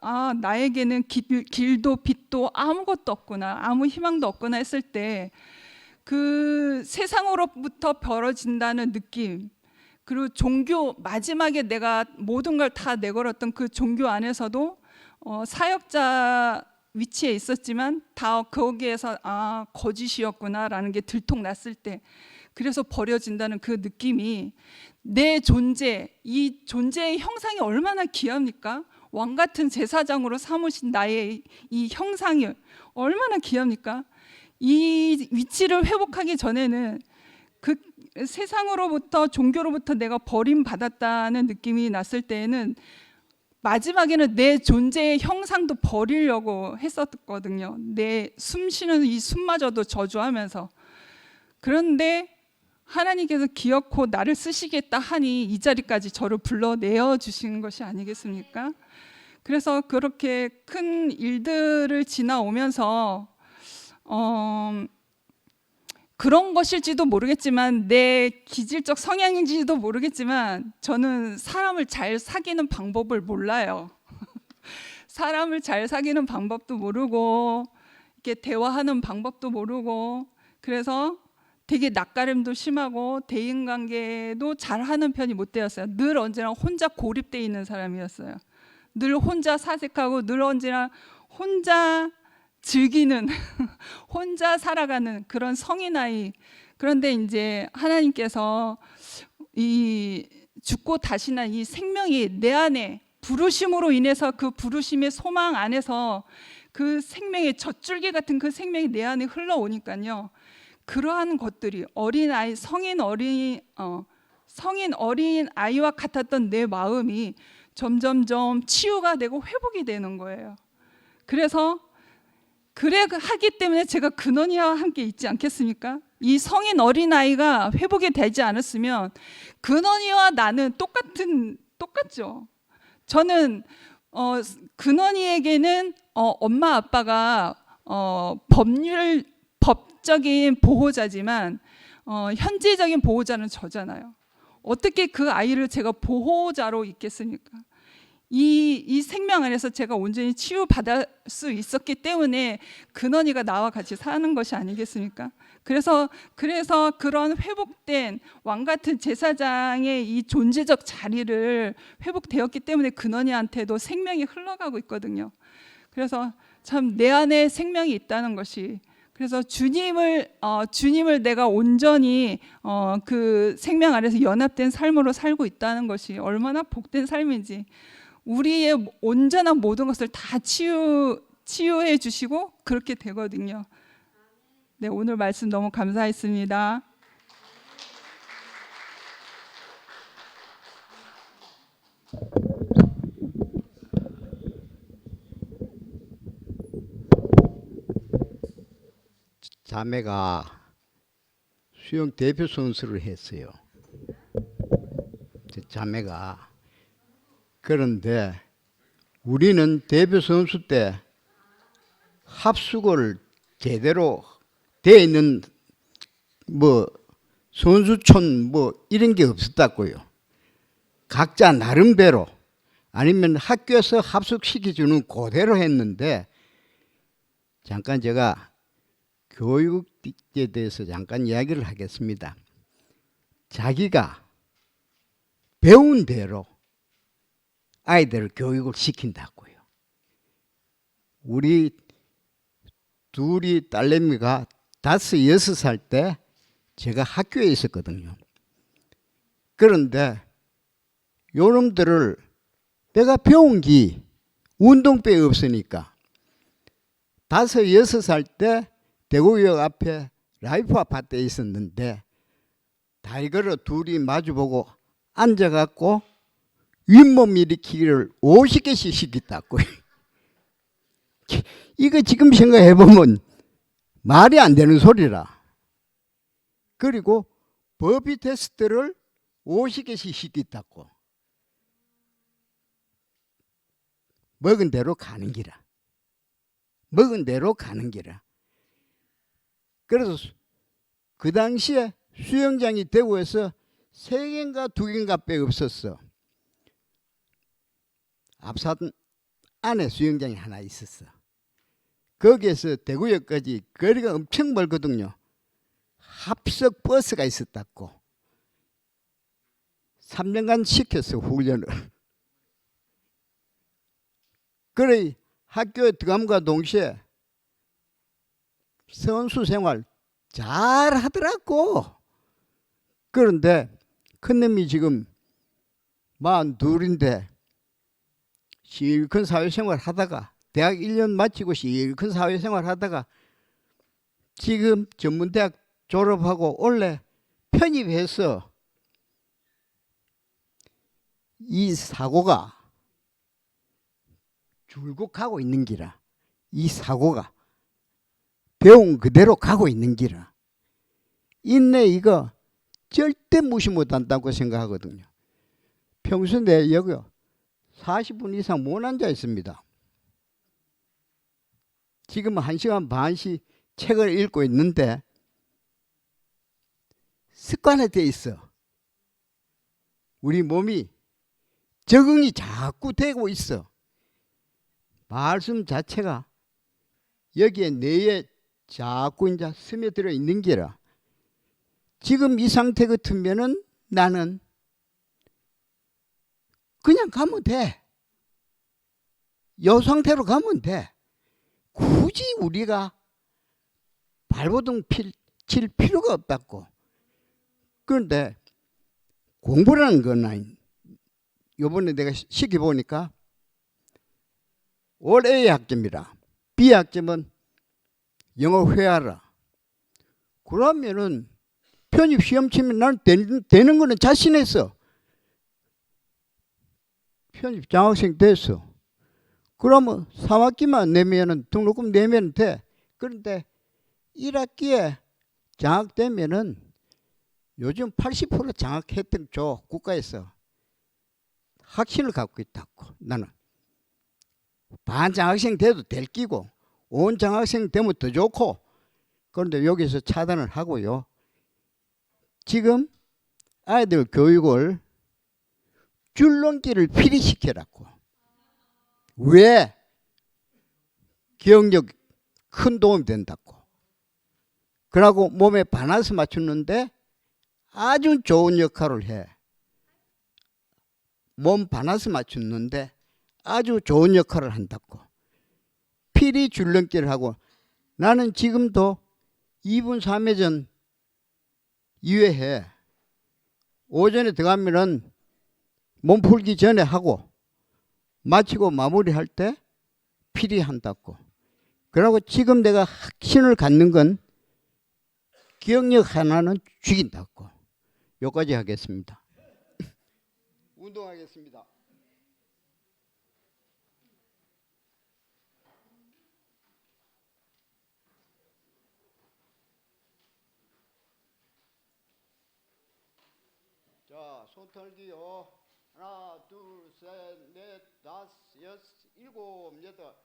나에게는 길도 빛도 아무것도 없구나, 아무 희망도 없구나 했을 때 그 세상으로부터 벌어진다는 느낌, 그리고 종교, 마지막에 내가 모든 걸 다 내걸었던 그 종교 안에서도 사역자 위치에 있었지만 다 거기에서 거짓이었구나라는 게 들통났을 때, 그래서 버려진다는 그 느낌이 내 존재, 이 존재의 형상이 얼마나 귀합니까? 왕 같은 제사장으로 삼으신 나의 이 형상이 얼마나 귀합니까? 이 위치를 회복하기 전에는 그 세상으로부터 종교로부터 내가 버림받았다는 느낌이 났을 때에는 마지막에는 내 존재의 형상도 버리려고 했었거든요. 내 숨쉬는 이 숨마저도 저주하면서. 그런데 하나님께서 기어코 나를 쓰시겠다 하니 이 자리까지 저를 불러내어 주신 것이 아니겠습니까? 그래서 그렇게 큰 일들을 지나오면서 그런 것일지도 모르겠지만 내 기질적 성향인지도 모르겠지만 저는 사람을 잘 사귀는 방법을 몰라요. 사람을 잘 사귀는 방법도 모르고 이렇게 대화하는 방법도 모르고 그래서 되게 낯가림도 심하고 대인관계도 잘하는 편이 못 되었어요. 늘 언제나 혼자 고립되어 있는 사람이었어요. 늘 혼자 사색하고 늘 언제나 혼자 즐기는 혼자 살아가는 그런 성인아이. 그런데 이제 하나님께서 이 죽고 다시 난 이 생명이 내 안에 부르심으로 인해서 그 부르심의 소망 안에서 그 생명의 젖줄기 같은 그 생명이 내 안에 흘러오니까요. 그러한 것들이 어린아이, 성인 어린 아이와 같았던 내 마음이 점점점 치유가 되고 회복이 되는 거예요. 그래서 그래 하기 때문에 제가 근원이와 함께 있지 않겠습니까? 이 성인 어린아이가 회복이 되지 않았으면 근원이와 나는 똑같죠. 저는 근원이에게는 엄마 아빠가 법적인 보호자지만 현재적인 보호자는 저잖아요. 어떻게 그 아이를 제가 보호자로 있겠습니까? 이 생명 안에서 제가 온전히 치유받을 수 있었기 때문에 근원이가 나와 같이 사는 것이 아니겠습니까? 그래서 그런 회복된 왕 같은 제사장의 이 존재적 자리를 회복되었기 때문에 근원이한테도 생명이 흘러가고 있거든요. 그래서 참 내 안에 생명이 있다는 것이, 그래서 주님을 내가 온전히 그 생명 안에서 연합된 삶으로 살고 있다는 것이 얼마나 복된 삶인지, 우리의 온전한 모든 것을 다 치유해 주시고 그렇게 되거든요. 네, 오늘 말씀 너무 감사했습니다. 자매가 수영 대표 선수를 했어요. 자매가. 그런데 우리는 대표 선수 때 합숙을 제대로 돼 있는 선수촌 이런 게 없었다고요. 각자 나름대로 아니면 학교에서 합숙시켜주는 그대로 했는데, 잠깐 제가 교육에 대해서 잠깐 이야기를 하겠습니다. 자기가 배운 대로 아이들을 교육을 시킨다고요. 우리 둘이 딸내미가 5, 6살 때 제가 학교에 있었거든요. 그런데 요놈들을 내가 배운 게 운동백이 없으니까 5, 6살 때 대구역 앞에 라이프 아파트에 있었는데 다리 걸어 둘이 마주보고 앉아갖고 윗몸 일으키기를 50개씩 시켰다고. 이거 지금 생각해보면 말이 안 되는 소리라. 그리고 버피 테스트를 50개씩 시켰다고. 먹은 대로 가는 기라. 먹은 대로 가는 기라. 그래서 그 당시에 수영장이 대구에서 3개인가 2개인가 빼 없었어. 앞산 안에 수영장이 하나 있었어. 거기에서 대구역까지 거리가 엄청 멀거든요. 합석 버스가 있었다고. 3년간 시켰어, 훈련을. 그래 학교에 들어감과 동시에 선수 생활 잘 하더라고. 그런데 큰 놈이 지금 42인데 실컷 사회생활 하다가 대학 1년 마치고 실컷 사회생활 하다가 지금 전문대학 졸업하고 원래 편입해서 이 사고가 줄곧 가고 있는 기라. 이 사고가 배운 그대로 가고 있는 기라. 인내 이거 절대 무시 못한다고 생각하거든요. 평소 내 여기요 40분 이상 못 앉아 있습니다. 지금 1시간 반씩 책을 읽고 있는데 습관화되어 있어. 우리 몸이 적응이 자꾸 되고 있어. 말씀 자체가 여기에 뇌에 자꾸 이제 스며들어 있는 게라. 지금 이 상태 같으면은 나는 그냥 가면 돼. 이 상태로 가면 돼. 굳이 우리가 발버둥 칠 필요가 없다고. 그런데 공부라는 건 요번에 내가 시켜보니까 올 A 학점이라 B 학점은 영어 회화라. 그러면은 편입 시험 치면 나는 되는 거는 자신했어. 편입 장학생 됐어. 그러면 3학기만 내면은 등록금 내면 돼. 그런데 1학기에 장학되면은 요즘 80% 장학 혜택 줘. 국가에서. 확신을 갖고 있다고. 나는 반장학생 돼도 될 끼고 온 장학생 되면 더 좋고. 그런데 여기서 차단을 하고요. 지금 아이들 교육을 줄넘기를 필히시켜라고. 왜? 기억력 큰 도움이 된다고. 그러고 몸에 바나스 맞추는데 아주 좋은 역할을 해. 몸 바나스 맞추는데 아주 좋은 역할을 한다고. 필히 줄넘기를 하고 나는 지금도 2분 3회전 2회 오전에 들어가면은 몸풀기 전에 하고 마치고 마무리할 때 필히 한다고. 그러고 지금 내가 확신을 갖는 건 기억력 하나는 죽인다고. 여기까지 하겠습니다. 운동하겠습니다. 자, 손 털기요. 하나, 둘, 셋, 넷, 다섯, 여섯, 일곱, 여덟.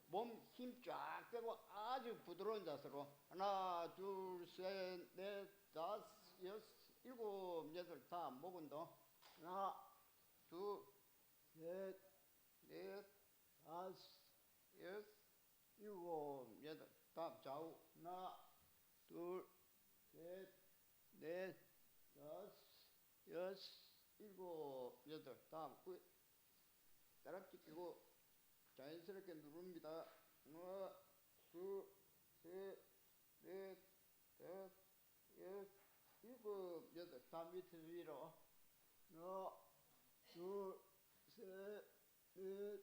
몸 힘 쫙 빼고 아주 부드러운 자세로. 하나, 둘, 셋, 넷, 다섯, 여섯, 일곱, 여덟. 다 목은 더. 하나, 둘, 셋, 넷, 다섯, 여섯, 일곱, 여덟. 다음 좌우. 하나, 둘, 셋, 넷, 다섯, 여섯, 일곱, 여덟. 다음 따라붙기 끼고 자연스럽게 누릅니다. 하나, 둘, 셋, 넷, 다섯, 여섯, 일곱, 여덟. 다음 밑에 위로. 하나, 둘, 셋, 넷,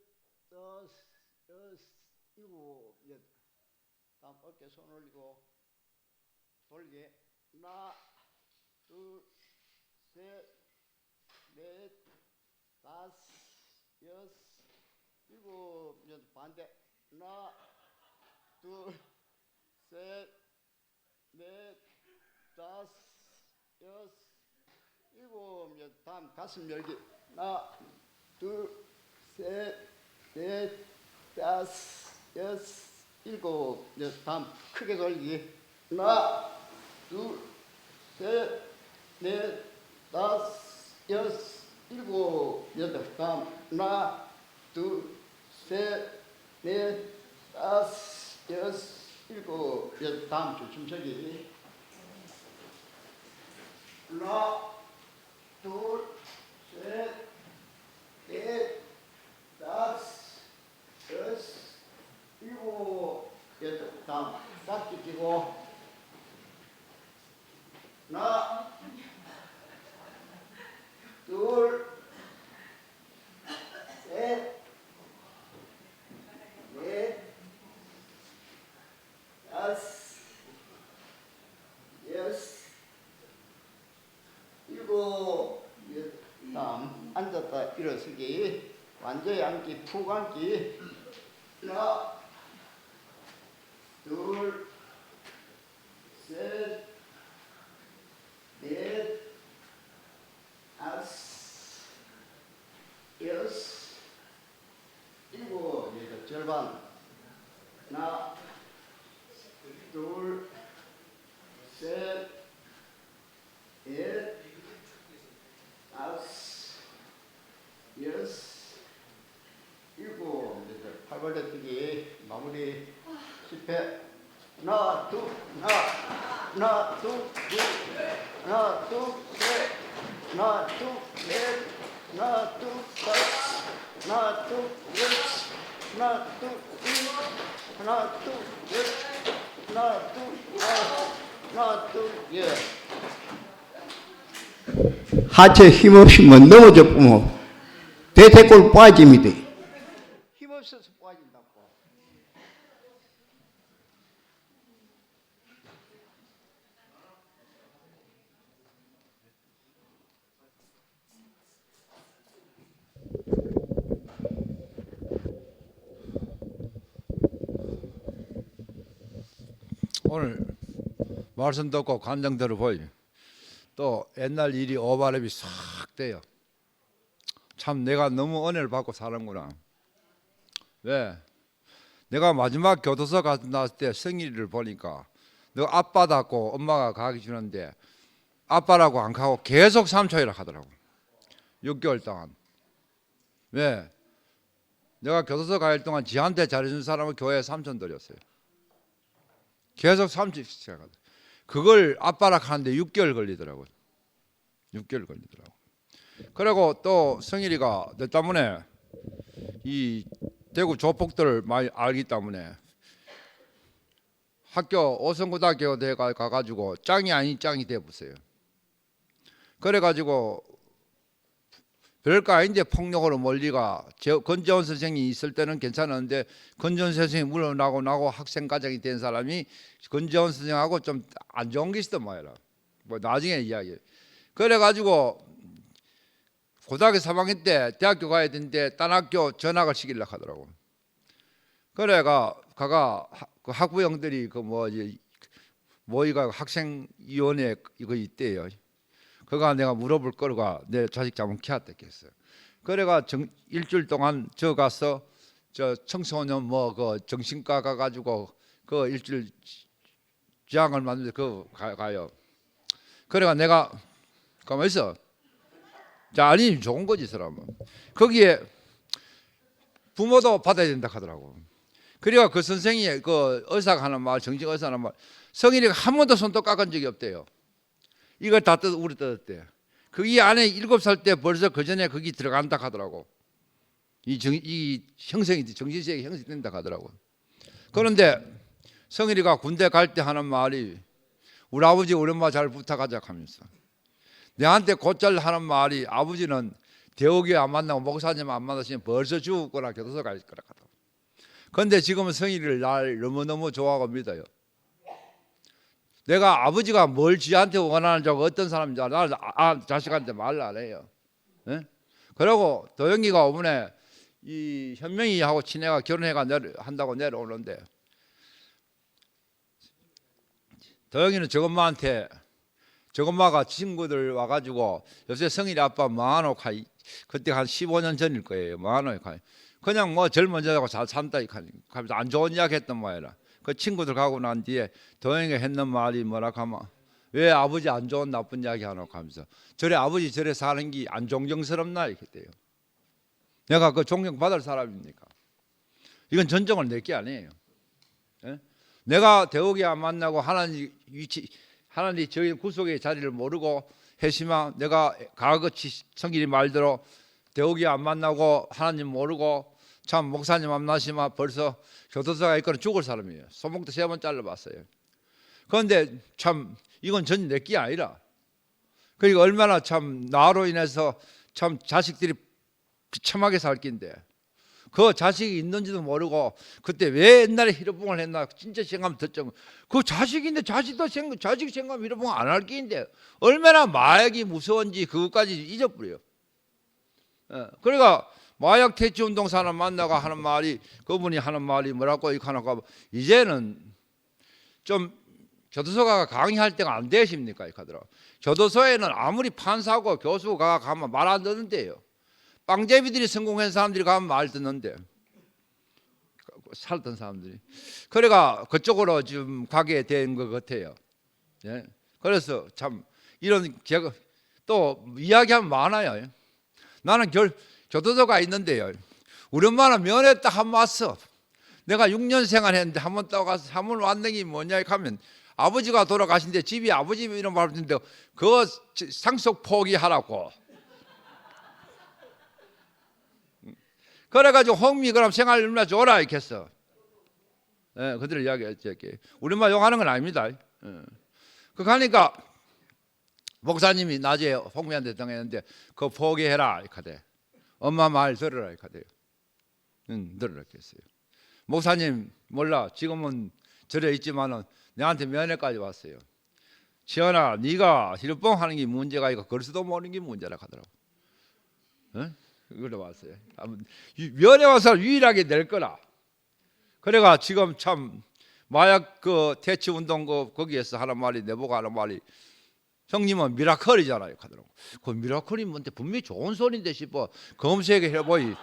다섯, 여섯, 일곱, 여덟. 다음 어깨 손 올리고 돌기. 하나, 둘, 셋, 넷, 다섯, 여섯, 일곱, 여덟. 반대. 하나, 둘, 셋, 넷, 다섯, 여섯, 일곱, 여덟. 다음 가슴 열기. 하나, 둘, 셋, 넷, 다섯, 여섯, 일곱, 여덟. 다음 크게 돌기. 하나, 둘, 셋, 넷, 다섯, 여섯, 일곱, 여덟. 다음 하나, 둘, 셋, 넷, 다섯, 여섯, 일곱, 여덟. 다음 주춤서기. 하나, 둘, 셋, 넷, 다섯, 여섯, 일곱, 여덟. 다음 짝짓 끼고. 하나, 앉았다 일어서기. 완전히 앉기, 푹 앉기. 하나, 둘, 셋, 넷, 다섯, 여섯, 일곱, 여덟, 절반. 하나, 둘, 셋, 넷, 다섯, 여섯, 일곱, 여덟, 팔벌려 뛰기 마무리 실패. 하나, 둘, 하나, 둘, 하나, 둘, 셋, 하나, 둘, 넷, 하나, 둘, 다섯, 하나, 둘, 여섯, 하나, 둘, 일곱, 하나, 둘, 여덟, 하나, 둘, 아홉, 하나, 둘, 열. 하체 힘없이 뭐 넘어져 보면 대퇴골 빠집니다. 힘없어서 빠진다고. 오늘 말씀 듣고 감정 들어보이. 또 옛날 일이 오바랩이 싹 돼요. 참 내가 너무 은혜를 받고 사는구나. 왜? 내가 마지막 교도소 갔을 때 생일을 보니까 너 아빠답고 엄마가 가기 주는데 아빠라고 안 가고 계속 삼촌이라 하더라고. 6개월 동안. 왜? 내가 교도소 갈 동안 지한테 잘해준 사람은 교회 삼촌들이었어요. 계속 삼촌씩 하거든. 그걸 아빠라 하는데 6개월 걸리더라고요. 6개월 걸리더라고. 그리고 또 성일이가 내 때문에 이 대구 조폭들을 많이 알기 때문에 학교 오성고등학교에 가가지고 짱이 아닌 짱이 돼보세요. 그래가지고 별거 아닌데 폭력으로 몰리가 건재원 선생이 있을 때는 괜찮았는데 건재원 선생이 물러나고 학생가정이 된 사람이 건재원 선생하고 좀 안 좋은 게 있었단 말이야. 뭐 나중에 이야기. 그래가지고 고등학교 3학년 때 대학교 가야 되는데 딴 학교 전학을 시키려고 하더라고. 그래가 그 학부형들이 그 뭐지 모의가 학생위원회 이거 있대요. 그가 내가 물어볼 거가 내 자식 잡으면 키웠댔겠어요. 그래가 일주일 동안 저 가서 저 청소년 뭐 그 정신과 가가지고 그 일주일 지향을 만들어 그 가요. 그래가 내가 가만 있어. 자 아니 좋은 거지 사람은. 거기에 부모도 받아야 된다 하더라고. 그래가 그 선생이 그 의사가 하는 말 정신 의사 하는 말 성인이가 한 번도 손도 깎은 적이 없대요. 이걸 다 우리 뜯었대. 그이 안에 7살 때 벌써 그 전에 거기 들어간다 하더라고. 이 형성이 정신세계 형성된다 하더라고. 그런데 성일이가 군대 갈 때 하는 말이 우리 아버지 우리 엄마 잘 부탁하자 하면서 내한테 곧잘 하는 말이 아버지는 대옥이 안 만나고 목사님 안 만났으면 벌써 죽었거나 교도소 갈 거라 하더라고. 그런데 지금은 성일이를 날 너무너무 좋아하고 믿어요. 내가 아버지가 뭘 지한테 원하는지 어떤 사람인지 나는 자식한테 말을 안 해요. 예? 그리고 도영이가 오번에 이 현명이하고 친애가 결혼해가 한다고 내려오는데 도영이는 저엄마한테 저엄마가 친구들 와가지고 요새 성일이 아빠 뭐하노 그때 한 15년 전일 거예요. 뭐하노 그냥 뭐 젊은 여자고 잘 산다 하면서 안 좋은 이야기 했단 말이야. 그 친구들 가고 난 뒤에 도영이가 했는 말이 뭐라 하면 왜 아버지 안 좋은 나쁜 이야기 하노 하면서 저래 아버지 저래 사는 게 안 존경스럽나 이렇게 돼요. 내가 그 존경받을 사람입니까? 이건 전정을 낼 게 아니에요. 예? 내가 대옥이 안 만나고 하나님 위치 하나님 저희 구속의 자리를 모르고 했지만 내가 가그치 성길이 말대로 대옥이 안 만나고 하나님 모르고 참 목사님 안 만나시면 벌써 교도소가 있거나 죽을 사람이에요. 손목도 3번 잘라봤어요. 그런데 참 이건 전 내게 아니라 그리고 얼마나 참 나로 인해서 참 자식들이 비참하게 살 낀데 그 자식이 있는지도 모르고 그때 왜 옛날에 히로봉을 했나 진짜 생각하면 듣죠. 그 자식인데 자식 생각하면 히로봉 안 할 게인데 얼마나 마약이 무서운지 그것까지 잊어버려요. 그러니까 마약 퇴치 운동 사람 만나가 하는 말이 그분이 하는 말이 뭐라고 이렇게 하나 가 이제는 좀 교도소가 강의할 때가 안 되십니까? 이렇게 하더라고. 교도소에는 아무리 판사고 교수가 가면 말 안 듣는데요. 빵제비들이 성공한 사람들이 가면 말 듣는데 살던 사람들이. 그래가 그쪽으로 지금 가게 된 것 같아요. 예? 그래서 참 이런 제가 또 이야기하면 많아요. 나는 교도소가 있는데요. 우리 엄마는 면회 딱 한 번 왔어. 내가 6년 생활했는데 한 번 또 가서 한 번 왔는 게 뭐냐 하면 아버지가 돌아가신데 집이 아버지 이런 말을 듣는데 그거 상속 포기하라고. 그래가지고 홍미 그럼 생활 얼마나 줘라 이렇게 했어. 예, 그들 이야기했죠. 우리 엄마 욕하는 건 아닙니다. 예. 그 가니까 목사님이 낮에 홍미한테 당했는데 그거 포기해라 이렇게 하대. 엄마 말 들으라 이렇게 하대요. 들으라 했어요. 목사님 몰라 지금은 절에 있지만은 내한테 면회까지 왔어요. 지연아 네가 힐뽕 하는 게 문제가 있고 그리스도 모르는 게 문제라 하더라고. 어? 그래 왔어요. 면회 와서 유일하게 낼 거라. 그래가 지금 참 마약 그 퇴치 운동 거기에서 하는 말이 내보고 하는 말이 형님은 미라클이잖아요 하더라고. 그 미라클이 뭔데 분명히 좋은 소리인데 싶어 검색해 해보이.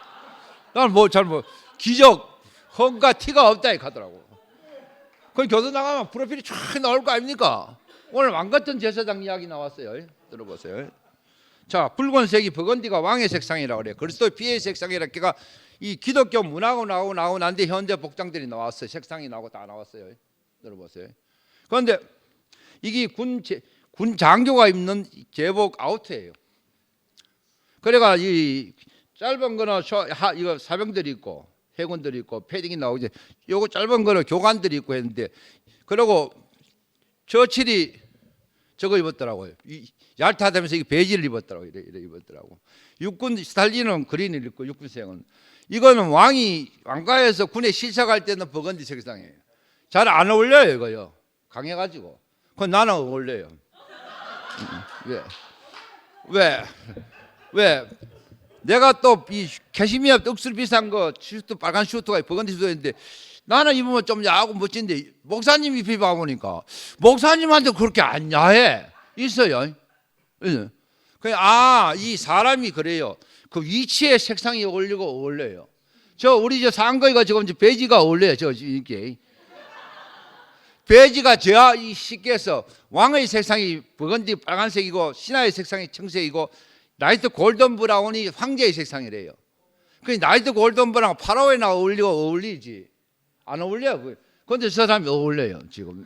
난 뭐 잘 뭐 기적 헌가 티가 없다 이 하더라고. 그 교도 나가면 프로필이 쫙 나올 거 아닙니까? 오늘 왕 같은 제사장 이야기 나왔어요. 들어보세요. 자, 붉은색이 버건디가 왕의 색상이라고 그래요. 그리스도의 피의 색상이라 걔가 이 기독교 문화고 나오고 난데 현대 복장들이 나왔어요. 색상이 나오고 다 나왔어요. 들어보세요. 그런데 이게 군 장교가 입는 제복 아우트예요. 그래가 이 짧은 거는 이거 사병들이 있고 해군들이 있고 패딩이 나오지. 요거 짧은 거는 교관들이 있고 했는데 그리고 처칠이 저거 입었더라고요. 얄타되면서 이 베지를 입었더라고요. 이래 입었더라고. 육군 스탈린은 그린을 입고 육군생은 이거는 왕이 왕가에서 군에 실사갈 때는 버건디 색상이에요. 잘 안 어울려요 이거요. 강해가지고. 그건 나는 어울려요. 왜? 내가 또 이 캐시미어 억수로 비싼 거 슈트 빨간 슈트가 버건디 슈트인데 나는 입으면 좀 야하고 멋진데 목사님 입혀 보니까 목사님한테 그렇게 안 야해 있어요. 이 사람이 그래요. 그 위치의 색상이 어울려요. 우리 저 상거이가 지금 베지가 어울려요. 이게 베지가 저야 이 시께서 왕의 색상이 버건디 빨간색이고 신하의 색상이 청색이고 나이트 골든 브라운이 황제의 색상이래요. 그 나이트 골든 브라운 파라오에나 어울리지 안 어울려요. 그런데 저 사람이 어울려요 지금.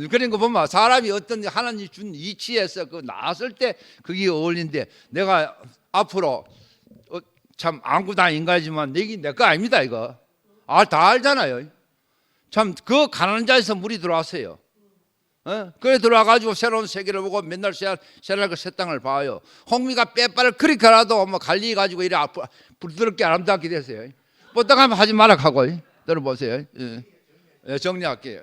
그런 거 보면 사람이 어떤 하나님 준 위치에서 그 나왔을 때 그게 어울린데 내가 앞으로 참 안구단 인간이지만 내 거 아닙니다 이거. 다 알잖아요. 참 그 가난한 자에서 물이 들어왔어요. 그래 들어와가지고 새로운 세계를 보고 맨날 새날 새 땅을 봐요. 홍미가 빼빠를 그리카라도 뭐 관리 가지고 이래 부드럽게 아름답게 됐어요. 뻗어가면 하지 말라 하고 들어보세요. 정리할게요.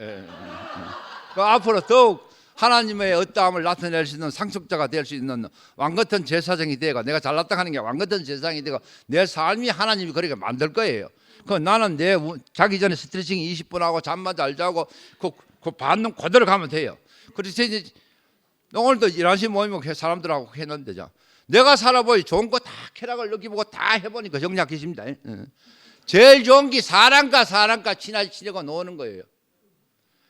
그 앞으로 더욱 하나님의 어떠함을 나타낼 수 있는 상속자가 될 수 있는 왕 같은 제사장이 되고 내가 잘났다 하는 게 왕 같은 제사장이 되고 내 삶이 하나님이 그렇게 만들 거예요. 그 나는 자기 전에 스트레칭 20분 하고 잠만 잘 자고 그 반응 그대로 가면 돼요. 그래서 이제 오늘도 11시 모임을 사람들하고 했는데 내가 살아보니 좋은 거 다 쾌락을 느끼고 다 해보니까 정리하겠습니다. 제일 좋은 게 사람과 친하고 노는 거예요.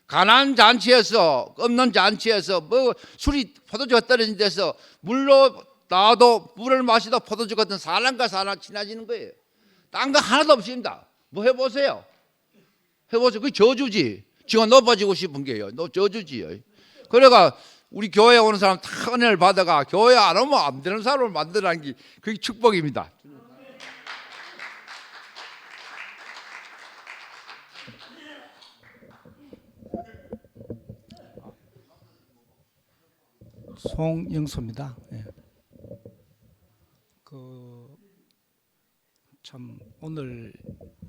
가난 잔치에서 없는 잔치에서 뭐 술이 포도주가 떨어진 데서 물로 나도 물을 마시다 포도주 같은 사람과 친해지는 거예요. 딴 거 하나도 없습니다. 뭐 해보세요. 그게 저주지. 지가 높아지고 싶은 게요. 너 저주지요. 그래가 우리 교회에 오는 사람 다 은혜를 받아가 교회 안 오면 안 되는 사람을 만들라는 게 그게 축복입니다. 송영수입니다. 참 오늘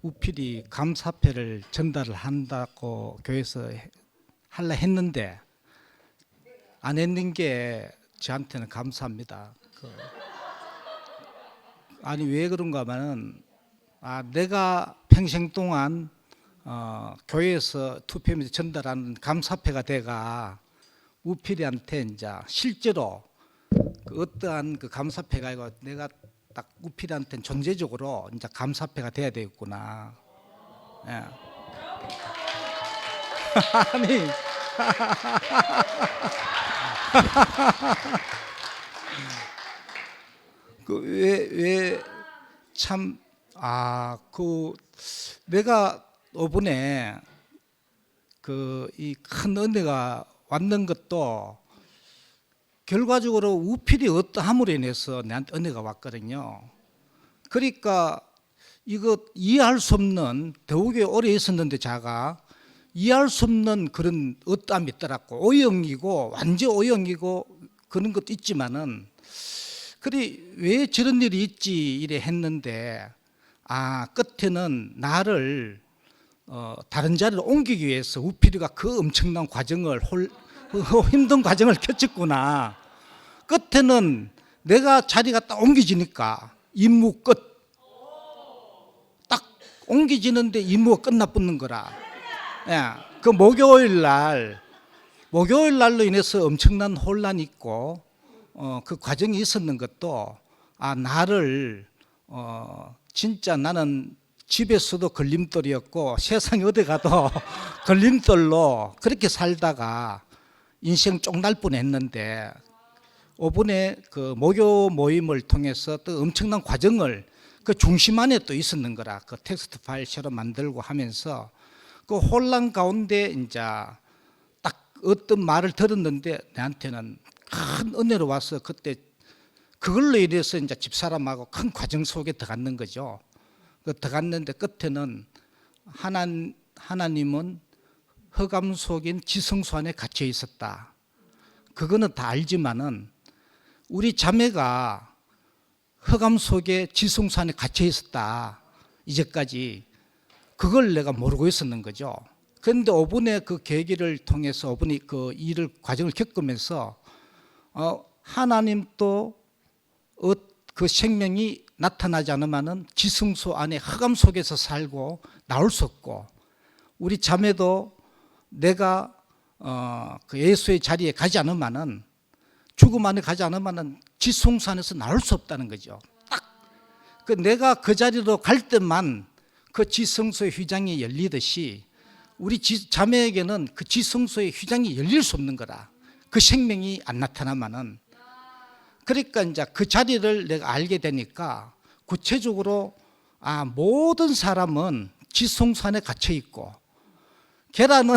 우필이 감사패를 전달을 한다고 교회에서 하려 했는데 안 했는 게 저한테는 감사합니다. 아니 왜 그런가 하면은 내가 평생 동안 교회에서 투표하면서 전달하는 감사패가 돼가 우필이한테 이제 실제로 그 어떠한 그 감사패가 아니고 내가 딱 우필이한테 존재적으로 이제 감사패가 돼야 되겠구나. 예. 아니 그 왜 참 그 내가 이번에 그 이 큰 은혜가 왔는 것도 결과적으로 우필이 어떠함으로 인해서 내한테 은혜가 왔거든요. 그러니까 이거 이해할 수 없는, 더욱이 오래 있었는데 자가 이해할 수 없는 그런 어떠함이 있더라고. 오형이고 완전 오형이고 그런 것도 있지만은 그래 왜 저런 일이 있지 이래 했는데 끝에는 나를 다른 자리로 옮기기 위해서 우필이가 그 엄청난 과정을 힘든 과정을 겪었구나. 끝에는 내가 자리가 딱 옮겨지니까 임무 끝. 딱 옮겨지는데 임무가 끝나붙는 거라. 예, 그 목요일 날로 인해서 엄청난 혼란이 있고 그 과정이 있었는 것도 나를 진짜 나는 집에서도 걸림돌이었고 세상에 어디 가도 걸림돌로 그렇게 살다가 인생 쪽날 뻔했는데 이번에 그 목요 모임을 통해서 또 엄청난 과정을 그 중심 안에 또 있었는 거라. 그 텍스트 파일 새로 만들고 하면서 그 혼란 가운데 이제 딱 어떤 말을 들었는데 내한테는 큰 은혜로 와서 그때 그걸로 인해서 이제 집사람하고 큰 과정 속에 들어갔는 거죠. 그 들어갔는데 끝에는 하나님은 흑암 속인 지성소 안에 갇혀 있었다. 그거는 다 알지만은 우리 자매가 흑암 속에 지성소 안에 갇혀 있었다. 이제까지 그걸 내가 모르고 있었는 거죠. 그런데 이번에 그 계기를 통해서 이번에 그 일을 과정을 겪으면서 하나님도 그 생명이 나타나지 않으면은 지성소 안에 흑암 속에서 살고 나올 수 없고 우리 자매도 내가 그 예수의 자리에 가지 않으면은 죽음 안에 가지 않으면은 지성소 안에서 나올 수 없다는 거죠. 딱 그 내가 그 자리로 갈 때만 그 지성소의 휘장이 열리듯이 우리 자매에게는 그 지성소의 휘장이 열릴 수 없는 거라. 그 생명이 안 나타나면은. 그러니까 이제 그 자리를 내가 알게 되니까 구체적으로 모든 사람은 지성소 안에 갇혀 있고 계란은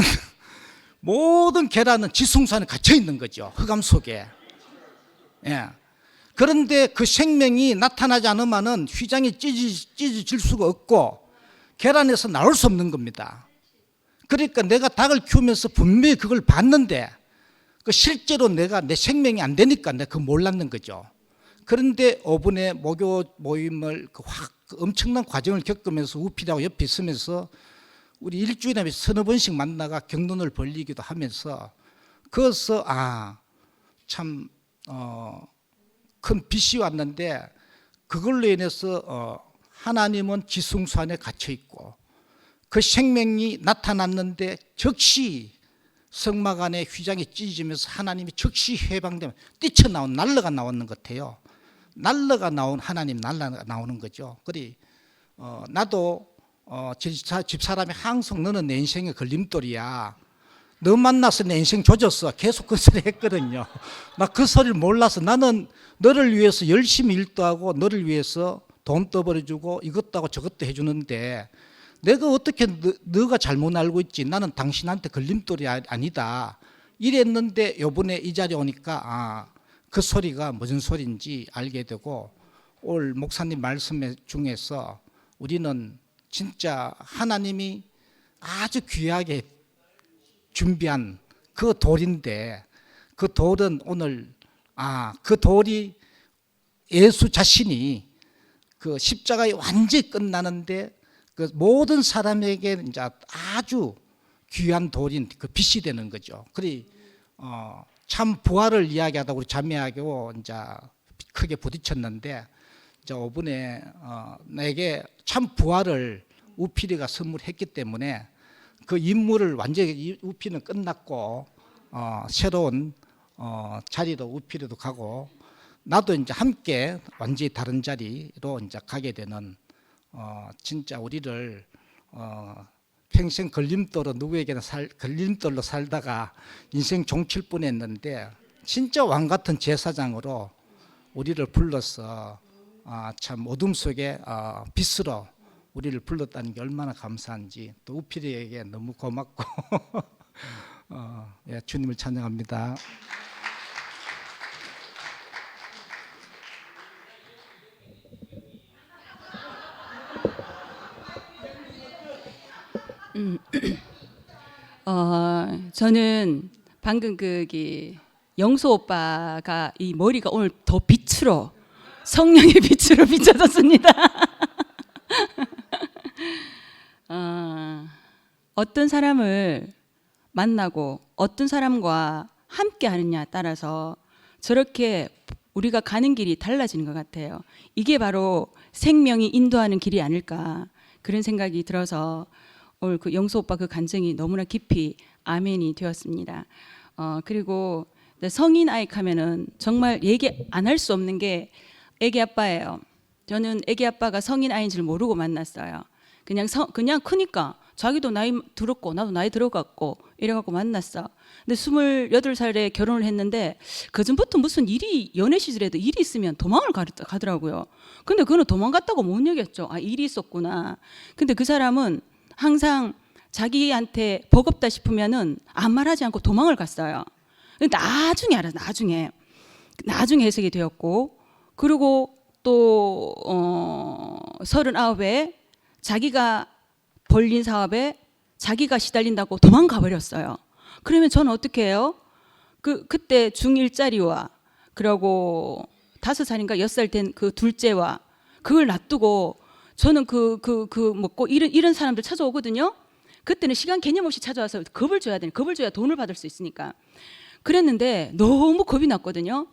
모든 계란은 지성소 안에 갇혀 있는 거죠. 흑암 속에. 예. 그런데 그 생명이 나타나지 않으면은 휘장이 찢어질 수가 없고 계란에서 나올 수 없는 겁니다. 그러니까 내가 닭을 키우면서 분명히 그걸 봤는데 그 실제로 내가 내 생명이 안 되니까 내가 그걸 몰랐는 거죠. 그런데 5분의 목요 모임을 그 엄청난 과정을 겪으면서 우필하고 옆에 있으면서 우리 일주일에 서너 번씩 만나가 경론을 벌리기도 하면서 거기서 참 큰 빛이 왔는데 그걸로 인해서 하나님은 지성소 안에 갇혀 있고 그 생명이 나타났는데 즉시 성막 안에 휘장이 찢어지면서 하나님이 즉시 해방되면 뛰쳐나온 날러가 나오는 것 같아요. 날러가 나온 하나님 날러가 나오는 거죠. 그리 나도 집사람이 항상 너는 내 인생의 걸림돌이야. 너 만나서 내 인생 조졌어. 계속 그 소리 했거든요. 나 그 소리를 몰라서 나는 너를 위해서 열심히 일도 하고 너를 위해서 돈 떠버려주고 이것도 하고 저것도 해주는데 내가 어떻게 너가 잘못 알고 있지. 나는 당신한테 걸림돌이 아니다. 이랬는데 요번에 이 자리에 오니까 그 소리가 무슨 소리인지 알게 되고 올 목사님 말씀 중에서 우리는 진짜 하나님이 아주 귀하게 준비한 그 돌인데 그 돌은 오늘 그 돌이 예수 자신이 그 십자가에 완전히 끝나는데 그 모든 사람에게 이제 아주 귀한 돌인 그 빛이 되는 거죠. 그리 참 부활을 이야기하다 우리 자매하고 이제 크게 부딪혔는데 이제 5분에 내게 참 부활을 우필이가 선물했기 때문에 그 임무를 완전히 우필은 끝났고 새로운 자리로 우필이도 가고 나도 이제 함께 완전히 다른 자리로 이제 가게 되는 진짜 우리를 평생 걸림돌로 누구에게나 걸림돌로 살다가 인생 종칠 뻔했는데 진짜 왕 같은 제사장으로 우리를 불러서 참 어둠 속에 빛으로 우리를 불렀다는 게 얼마나 감사한지 또 우필이에게 너무 고맙고 예, 주님을 찬양합니다. 저는 방금 영수 오빠가 이 머리가 오늘 더 빛으로 성령의 빛으로 비춰졌습니다. 어떤 사람을 만나고 어떤 사람과 함께 하느냐에 따라서 저렇게 우리가 가는 길이 달라지는 것 같아요. 이게 바로 생명이 인도하는 길이 아닐까 그런 생각이 들어서 오늘 그 영수 오빠 그 간증이 너무나 깊이 아멘이 되었습니다. 그리고 성인 아이 하면은 정말 얘기 안 할 수 없는 게 애기 아빠예요. 저는 애기 아빠가 성인 아이인 줄 모르고 만났어요. 그냥 크니까 자기도 나이 들었고 나도 나이 들어갔고 이래갖고 만났어. 근데 28살에 결혼을 했는데 그전부터 무슨 일이 연애 시절에도 일이 있으면 도망을 가더라고요. 근데 그거는 도망갔다고 못 여겼죠. 일이 있었구나. 근데 그 사람은 항상 자기한테 버겁다 싶으면은 아무 말하지 않고 도망을 갔어요. 나중에 알아서 나중에 해석이 되었고 그리고 또 39에 자기가 벌린 사업에 자기가 시달린다고 도망가 버렸어요. 그러면 저는 어떻게 해요? 그때 중1짜리와 그러고 5살인가 6살 된 그 둘째와 그걸 놔두고 저는 먹고 이런 사람들 찾아오거든요. 그때는 시간 개념 없이 찾아와서 겁을 줘야 되니 겁을 줘야 돈을 받을 수 있으니까 그랬는데 너무 겁이 났거든요.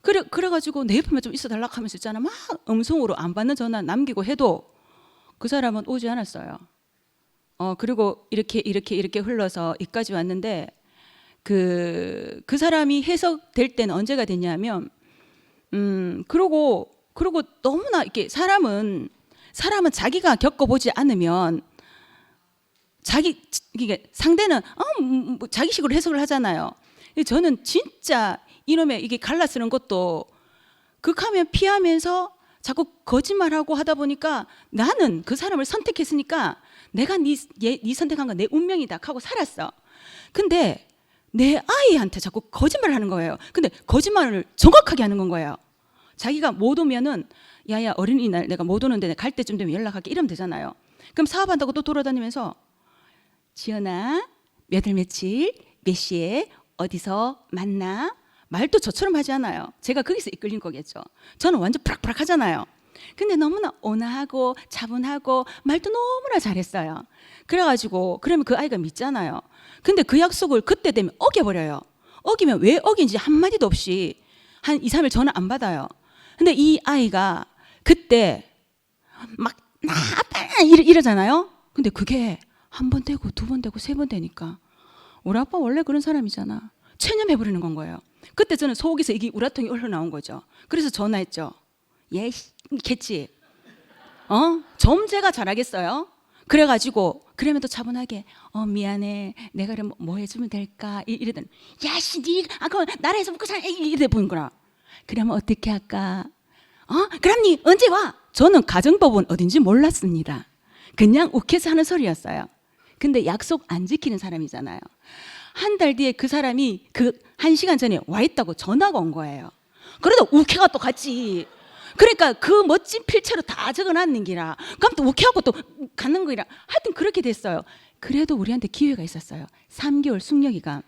그래가지고 내 옆에만 좀 있어달라 하면서 있잖아 막 음성으로 안 받는 전화 남기고 해도 그 사람은 오지 않았어요. 그리고 이렇게 흘러서 여기까지 왔는데 그 사람이 해석될 때는 언제가 됐냐면 그러고 너무나 이렇게 사람은 자기가 겪어보지 않으면 이게 상대는 자기식으로 해석을 하잖아요. 저는 진짜 이놈의 이게 갈라쓰는 것도 극하면 피하면서 자꾸 거짓말하고 하다 보니까 나는 그 사람을 선택했으니까 내가 네 선택한 건 내 운명이다 하고 살았어. 근데 내 아이한테 자꾸 거짓말을 하는 거예요. 근데 거짓말을 정확하게 하는 건 거예요. 자기가 못 오면은 야야 어린이날 내가 못 오는데 갈 때쯤 되면 연락할게 이러면 되잖아요. 그럼 사업한다고 또 돌아다니면서 지연아 몇 월 며칠 몇 시에 어디서 만나? 말도 저처럼 하지 않아요. 제가 거기서 이끌린 거겠죠. 저는 완전 프락프락 하잖아요. 근데 너무나 온화하고 차분하고 말도 너무나 잘했어요. 그래가지고 그러면 그 아이가 믿잖아요. 근데 그 약속을 그때 되면 어겨버려요. 어기면 왜 어긴지 한마디도 없이 한 2, 3일 전화 안 받아요. 근데 이 아이가 그때 막 아빠 이러잖아요. 근데 그게 한 번 되고 두 번 되고 세 번 되니까 우리 아빠 원래 그런 사람이잖아. 체념해버리는 건 거예요. 그때 저는 속에서 이게 우라통이 흘러나온 거죠. 그래서 전화했죠. 예, 겠지. 좀 제가 잘하겠어요. 그래가지고 그러면 또 차분하게 미안해. 내가 그럼 뭐 해주면 될까? 이러더니 야씨 니가 그럼 나라에서 먹고 살 이래 보는 거라. 그러면 어떻게 할까? 그럼 니 언제 와? 저는 가정법은 어딘지 몰랐습니다. 그냥 욱해서 하는 소리였어요. 근데 약속 안 지키는 사람이잖아요. 한 달 뒤에 그 사람이 그 1시간 전에 와 있다고 전화가 온 거예요. 그래도 욱해가 또 갔지. 그러니까 그 멋진 필체로 다 적어놨는 기라. 그럼 또 욱해하고 또 가는 거라. 하여튼 그렇게 됐어요. 그래도 우리한테 기회가 있었어요. 3개월 숙려기간.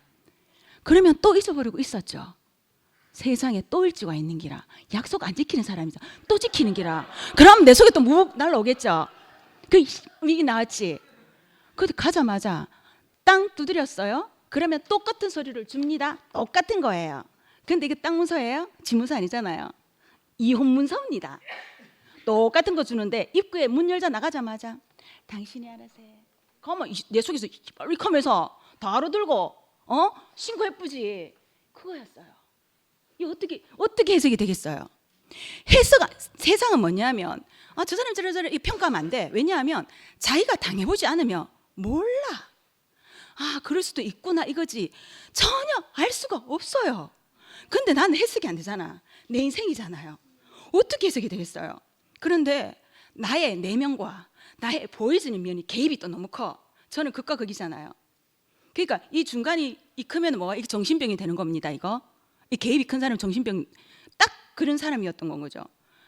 그러면 또 잊어버리고 있었죠. 세상에 또 일주가 있는 기라. 약속 안 지키는 사람이죠. 또 지키는 기라. 그럼 내 속에 또 묵 날라오겠죠. 이게 나왔지. 근데 가자마자 땅 두드렸어요. 그러면 똑같은 소리를 줍니다. 똑같은 거예요. 근데 이게 땅 문서예요? 집 문서 아니잖아요. 이혼 문서입니다. 똑같은 거 주는데 입구에 문 열자 나가자마자 당신이 알아서 해. 그러면 내 속에서 빨리 하면서 바로 들고 신고해쁘지. 그거였어요. 이거 어떻게 해석이 되겠어요? 세상은 뭐냐면 저 사람 저래 이 평가하면 안 돼. 왜냐하면 자기가 당해보지 않으면 몰라. 그럴 수도 있구나 이거지. 전혀 알 수가 없어요. 근데 나는 해석이 안 되잖아. 내 인생이잖아요. 어떻게 해석이 되겠어요? 그런데 나의 내면과 나의 보여지는 면이 개입이 또 너무 커. 저는 극과 극이잖아요. 그러니까 이 중간이 크면 뭐가 이게 정신병이 되는 겁니다. 이 개입이 큰 사람은 정신병 딱 그런 사람이었던 건 거죠.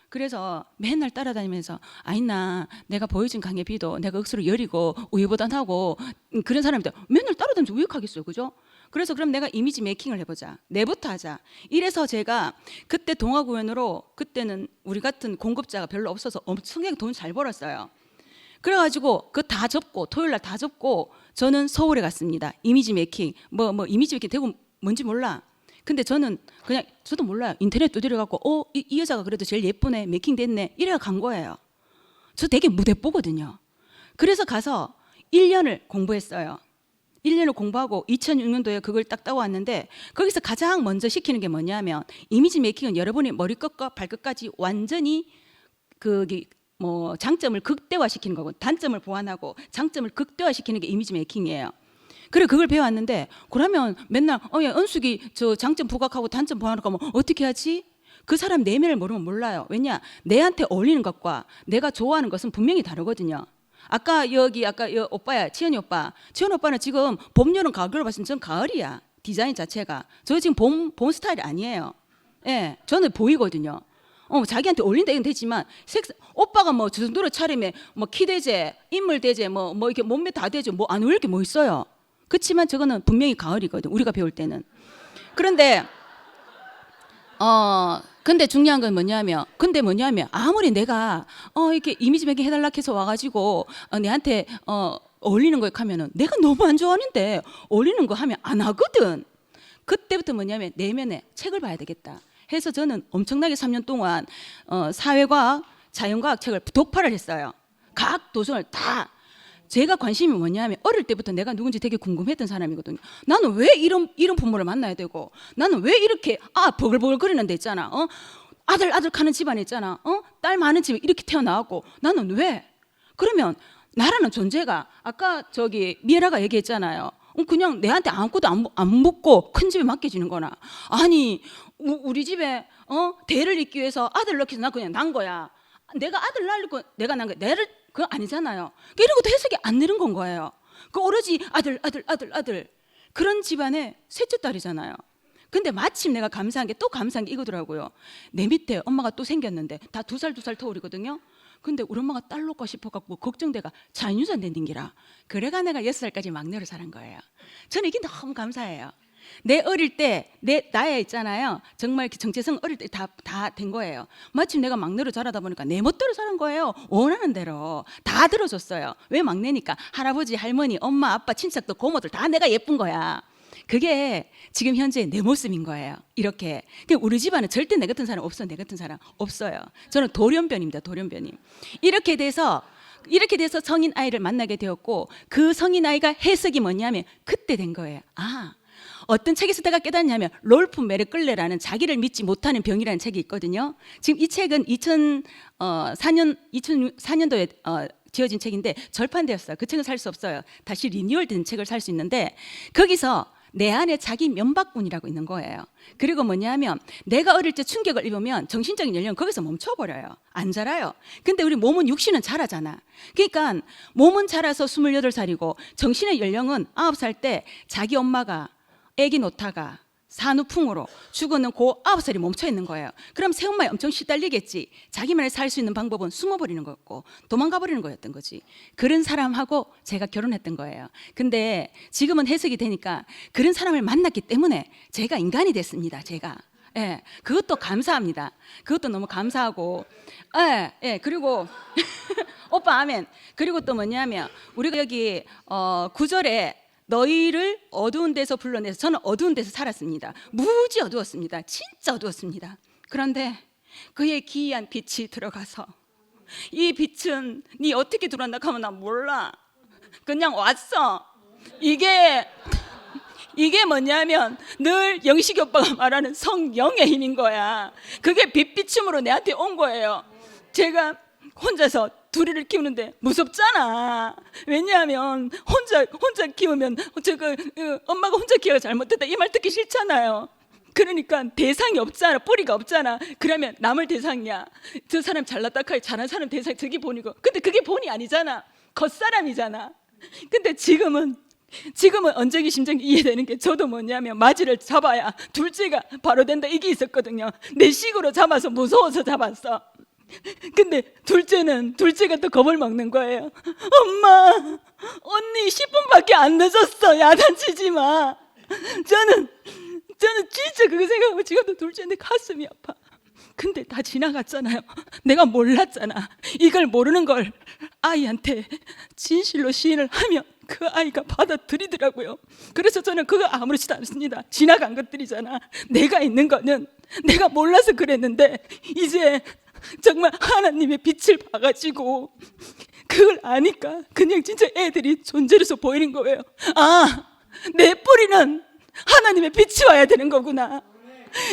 그래서 맨날 따라다니면서 아니나 내가 보여준 강의 비도 내가 억수로 여리고 우유부단하고 그런 사람들 맨날 따라다니면서 우역하겠어요. 그죠? 그래서 그럼 내가 이미지 메이킹을 해보자. 내부터 하자. 이래서 제가 그때 동아공연으로 그때는 우리 같은 공급자가 별로 없어서 엄청나게 돈 잘 벌었어요. 그래가지고 그거 다 접고 토요일 날 다 접고 저는 서울에 갔습니다. 이미지 메이킹 뭐 이미지 메이킹 되고 뭔지 몰라. 근데 저는 그냥 저도 몰라요. 인터넷 두드려갖고 이 여자가 그래도 제일 예쁘네 메이킹 됐네 이래가 간 거예요. 저 되게 무대뽀거든요. 그래서 가서 1년을 공부했어요. 1년을 공부하고 2006년도에 그걸 딱 따왔는데 거기서 가장 먼저 시키는 게 뭐냐면 이미지 메이킹은 여러분이 머리끝과 발끝까지 완전히 장점을 극대화시키는 거고 단점을 보완하고 장점을 극대화시키는 게 이미지 메이킹이에요. 그래 그걸 배웠는데 그러면 맨날 야 은숙이 저 장점 부각하고 단점 보완하고 뭐 어떻게 하지? 그 사람 내면을 모르면 몰라요. 왜냐 내한테 어울리는 것과 내가 좋아하는 것은 분명히 다르거든요. 아까 오빠야 치현이 오빠는 지금 봄 여름 가을로 봤으면 전 가을이야. 디자인 자체가 저 지금 봄 스타일이 아니에요. 예, 저는 보이거든요. 자기한테 어울린다 이건 되지만 오빠가 뭐 저 정도로 차림에 뭐 키대제, 인물대제, 뭐 이렇게 몸매 다 되죠. 뭐 안 어울릴 게 뭐 있어요. 그렇지만 저거는 분명히 가을이거든. 우리가 배울 때는. 그런데 근데 중요한 건 뭐냐면 아무리 내가 이렇게 이미지 메이킹 해달라 해서 와가지고 내한테 어울리는 거 하면은 내가 너무 안 좋아하는데 어울리는 거 하면 안 하거든. 그때부터 뭐냐면 내면에 책을 봐야 되겠다 해서 저는 엄청나게 3년 동안 사회과학, 자연과학 책을 독파를 했어요. 각 도서를 다. 제가 관심이 뭐냐면 어릴 때부터 내가 누군지 되게 궁금했던 사람이거든요. 나는 왜 이런 부모를 만나야 되고 나는 왜 이렇게 버글버글 거리는 데 있잖아. 아들 가는 집안에 있잖아. 딸 많은 집에 이렇게 태어나왔고 나는 왜? 그러면 나라는 존재가 아까 미에라가 얘기했잖아요. 그냥 내한테 아무것도 안 묻고 큰 집에 맡겨지는 거나 아니 우리 집에 대를 잇기 위해서 아들 낳기 위해서 나 그냥 난 거야. 내가 아들 낳으려고 내가 난 거야. 그거 아니잖아요. 이런 것도 해석이 안 되는 건 거예요. 그 오로지 아들 그런 집안의 셋째 딸이잖아요. 근데 마침 내가 감사한 게 이거더라고요. 내 밑에 엄마가 또 생겼는데 다 2살 터울이거든요. 근데 우리 엄마가 딸 놓고 싶어갖고 걱정돼가 자연유산 된 딩기라. 그래가 내가 6살까지 막내로 살은 거예요. 저는 이게 너무 감사해요. 내 어릴 때 나야 있잖아요. 정말 정체성 어릴 때 다 된 거예요. 마침 내가 막내로 자라다 보니까 내 멋대로 살은 거예요. 원하는 대로 다 들어줬어요. 왜 막내니까 할아버지, 할머니, 엄마, 아빠, 친척들, 고모들 다 내가 예쁜 거야. 그게 지금 현재 내 모습인 거예요. 이렇게. 우리 집안은 절대 내 같은 사람 없어요. 내 같은 사람 없어요. 저는 돌연변입니다. 돌연변이. 이렇게 돼서 성인 아이를 만나게 되었고 그 성인 아이가 해석이 뭐냐면 그때 된 거예요. 어떤 책에서 내가 깨닫냐면 롤프 메르끌레라는 자기를 믿지 못하는 병이라는 책이 있거든요. 지금 이 책은 2004년도에 지어진 책인데 절판되었어요. 그 책은 살 수 없어요. 다시 리뉴얼된 책을 살 수 있는데 거기서 내 안에 자기 면박군이라고 있는 거예요. 그리고 뭐냐면 내가 어릴 때 충격을 입으면 정신적인 연령은 거기서 멈춰버려요. 안 자라요. 근데 우리 몸은 육신은 자라잖아. 그러니까 몸은 자라서 28살이고 정신의 연령은 9살 때 자기 엄마가 애기 놓다가 산후풍으로 죽어는 그 9살이 멈춰 있는 거예요. 그럼 새엄마에 엄청 시달리겠지. 자기만이 살 수 있는 방법은 숨어버리는 거였고 도망가 버리는 거였던 거지. 그런 사람하고 제가 결혼했던 거예요. 근데 지금은 해석이 되니까 그런 사람을 만났기 때문에 제가 인간이 됐습니다. 제가. 예, 그것도 감사합니다. 그것도 너무 감사하고, 그리고 오빠 아멘. 그리고 또 뭐냐면 우리가 여기 9절에 너희를 어두운 데서 불러내서 저는 어두운 데서 살았습니다. 무지 어두웠습니다. 진짜 어두웠습니다. 그런데 그의 기이한 빛이 들어가서 이 빛은 네 어떻게 들어왔나 하면 나 몰라. 그냥 왔어. 이게 뭐냐면 늘 영식이 오빠가 말하는 성령의 힘인 거야. 그게 빛비춤으로 내한테 온 거예요. 제가 혼자서 둘이를 키우는데 무섭잖아. 왜냐하면 혼자 키우면 엄마가 혼자 키우가 잘못됐다 이 말 듣기 싫잖아요. 그러니까 대상이 없잖아. 뿌리가 없잖아. 그러면 남을 대상이야. 저 사람 잘났다 카이 잘한 사람 대상 저기 본이고. 근데 그게 본이 아니잖아. 겉사람이잖아. 근데 지금은 언쟁이 심정이 이해되는 게 저도 뭐냐면 마지를 잡아야 둘째가 바로 된다 이게 있었거든요. 내 식으로 잡아서 무서워서 잡았어. 근데 둘째가 또 겁을 먹는 거예요. 엄마, 언니 10분밖에 안 늦었어. 야단치지 마. 저는 진짜 그거 생각하고 지금도 둘째인데 가슴이 아파. 근데 다 지나갔잖아요. 내가 몰랐잖아. 이걸 모르는 걸 아이한테 진실로 시인을 하면 그 아이가 받아들이더라고요. 그래서 저는 그거 아무렇지도 않습니다. 지나간 것들이잖아. 내가 있는 거는 내가 몰라서 그랬는데 이제 정말 하나님의 빛을 봐가지고 그걸 아니까 그냥 진짜 애들이 존재로서 보이는 거예요. 아, 내 뿌리는 하나님의 빛이 와야 되는 거구나.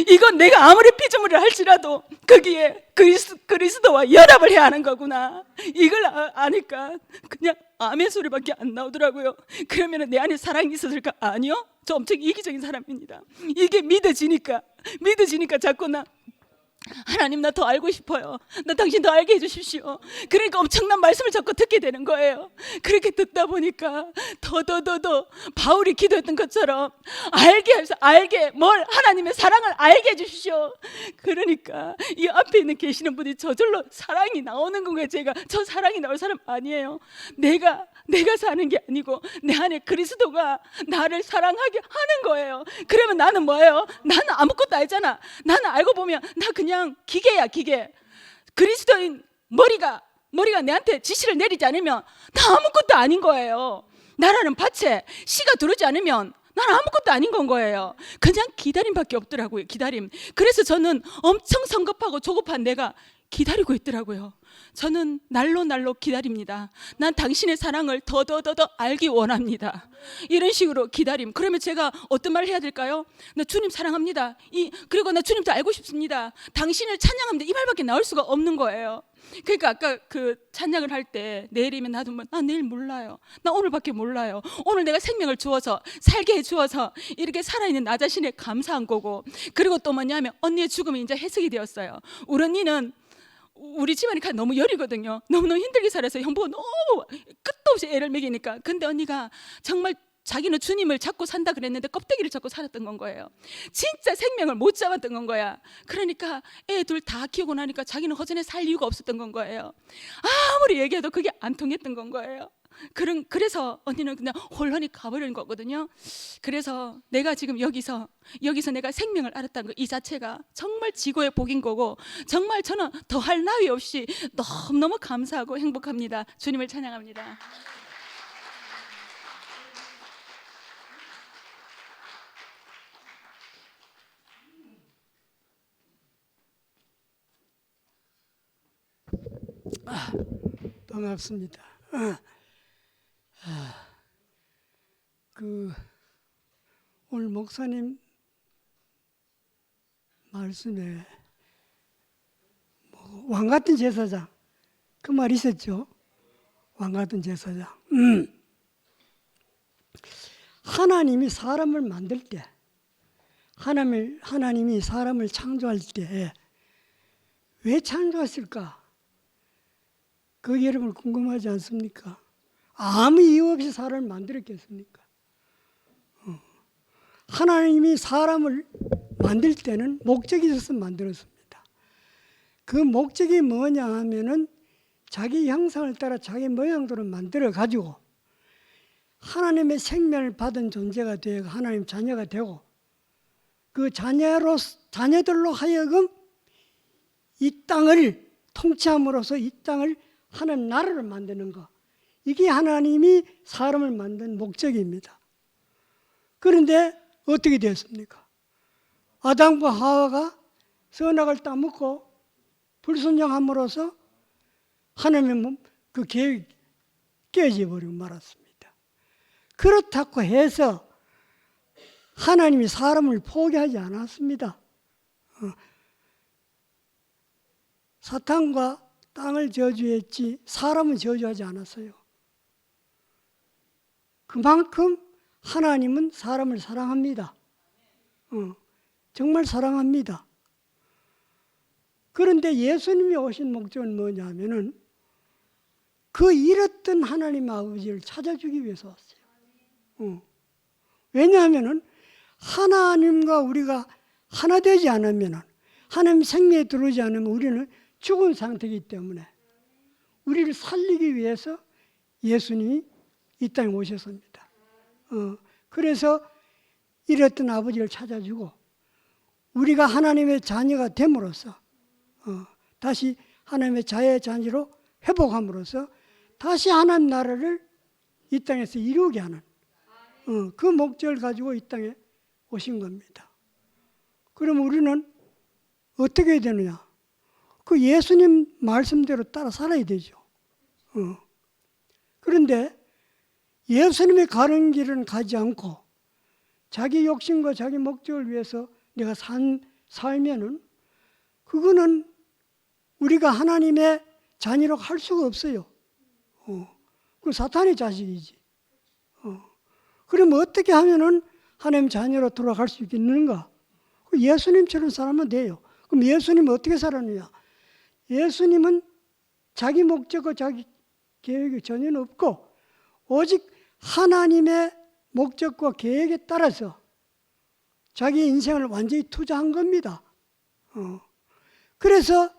이건 내가 아무리 피조물을 할지라도 거기에 그리스도와 연합을 해야 하는 거구나. 이걸 아니까 그냥 아멘 소리밖에 안 나오더라고요. 그러면 내 안에 사랑이 있었을까? 아니요. 저 엄청 이기적인 사람입니다. 이게 믿어지니까 자꾸 하나님 나 더 알고 싶어요. 나 당신 더 알게 해주십시오. 그러니까 엄청난 말씀을 자꾸 듣게 되는 거예요. 그렇게 듣다 보니까 더 바울이 기도했던 것처럼 알게 뭘 하나님의 사랑을 알게 해주십시오. 그러니까 이 앞에 있는 계시는 분이 저절로 사랑이 나오는 거예요. 제가 저 사랑이 나올 사람 아니에요. 내가 사는 게 아니고 내 안에 그리스도가 나를 사랑하게 하는 거예요. 그러면 나는 뭐예요? 나는 아무것도 알잖아. 나는 알고 보면 나 그냥 기계야, 기계. 그리스도인 머리가 내한테 지시를 내리지 않으면 나 아무것도 아닌 거예요. 나라는 밭에 씨가 들어오지 않으면 나는 아무것도 아닌 건 거예요. 그냥 기다림밖에 없더라고요. 기다림. 그래서 저는 엄청 성급하고 조급한 내가 기다리고 있더라고요. 저는 날로 기다립니다. 난 당신의 사랑을 더 알기 원합니다. 이런 식으로 기다림. 그러면 제가 어떤 말을 해야 될까요? 나 주님 사랑합니다. 그리고 나 주님 더 알고 싶습니다. 당신을 찬양합니다. 이 말밖에 나올 수가 없는 거예요. 그러니까 아까 그 찬양을 할 때 내일이면 나도 나 내일 몰라요. 나 오늘밖에 몰라요. 오늘 내가 생명을 주어서 살게 해주어서 이렇게 살아있는 나 자신에 감사한 거고, 그리고 또 뭐냐면 언니의 죽음이 이제 해석이 되었어요. 우리 언니는 우리 집안이 너무 열이거든요. 너무너무 힘들게 살아서 형부가 너무 끝도 없이 애를 먹이니까. 근데 언니가 정말 자기는 주님을 잡고 산다 그랬는데 껍데기를 잡고 살았던 건 거예요. 진짜 생명을 못 잡았던 건 거야. 그러니까 애 둘 다 키우고 나니까 자기는 허전에 살 이유가 없었던 건 거예요. 아무리 얘기해도 그게 안 통했던 건 거예요. 그래서 언니는 그냥 혼란히 가버리는 거거든요. 그래서 내가 지금 여기서 내가 생명을 알았다는 거 이 자체가 정말 지고의 복인 거고, 정말 저는 더할 나위 없이 너무너무 감사하고 행복합니다. 주님을 찬양합니다. 반갑습니다. 오늘 목사님 말씀에 왕 같은 제사장 그 말 있었죠. 왕 같은 제사장. 하나님이 사람을 만들 때, 하나님이 사람을 창조할 때 왜 창조했을까? 그 여러분 궁금하지 않습니까? 아무 이유 없이 사람을 만들었겠습니까? 하나님이 사람을 만들 때는 목적이 있어서 만들었습니다. 그 목적이 뭐냐 하면은 자기 형상을 따라 자기 모양대로 만들어 가지고 하나님의 생명을 받은 존재가 되고 하나님 자녀가 되고, 그 자녀들로 하여금 이 땅을 통치함으로써 이 땅을 하나님 나라를 만드는 것, 이게 하나님이 사람을 만든 목적입니다. 그런데 어떻게 되었습니까? 아담과 하와가 선악을 따먹고 불순종함으로써 하나님은 그 계획이 깨져 버리고 말았습니다. 그렇다고 해서 하나님이 사람을 포기하지 않았습니다. 사탄과 땅을 저주했지 사람은 저주하지 않았어요. 그만큼 하나님은 사람을 사랑합니다. 정말 사랑합니다. 그런데 예수님이 오신 목적은 뭐냐면은 그 잃었던 하나님 아버지를 찾아주기 위해서 왔어요. 왜냐하면은 하나님과 우리가 하나 되지 않으면은 하나님 생명에 들어오지 않으면 우리는 죽은 상태이기 때문에 우리를 살리기 위해서 예수님이 이 땅에 오셨습니다. 그래서 잃었던 아버지를 찾아주고 우리가 하나님의 자녀가 됨으로써 다시 하나님의 자의 자녀로 회복함으로써 다시 하나님 나라를 이 땅에서 이루게 하는 그 목적을 가지고 이 땅에 오신 겁니다. 그럼 우리는 어떻게 해야 되느냐? 그 예수님 말씀대로 따라 살아야 되죠. 그런데 예수님이 가는 길은 가지 않고 자기 욕심과 자기 목적을 위해서 내가 살면은 그거는 우리가 하나님의 자녀로 할 수가 없어요. 그 사탄의 자식이지. 그러면 어떻게 하면은 하나님 자녀로 돌아갈 수 있겠는가? 예수님처럼 살면 돼요. 그럼 예수님은 어떻게 살았느냐? 예수님은 자기 목적과 자기 계획이 전혀 없고 오직 하나님의 목적과 계획에 따라서 자기 인생을 완전히 투자한 겁니다. 그래서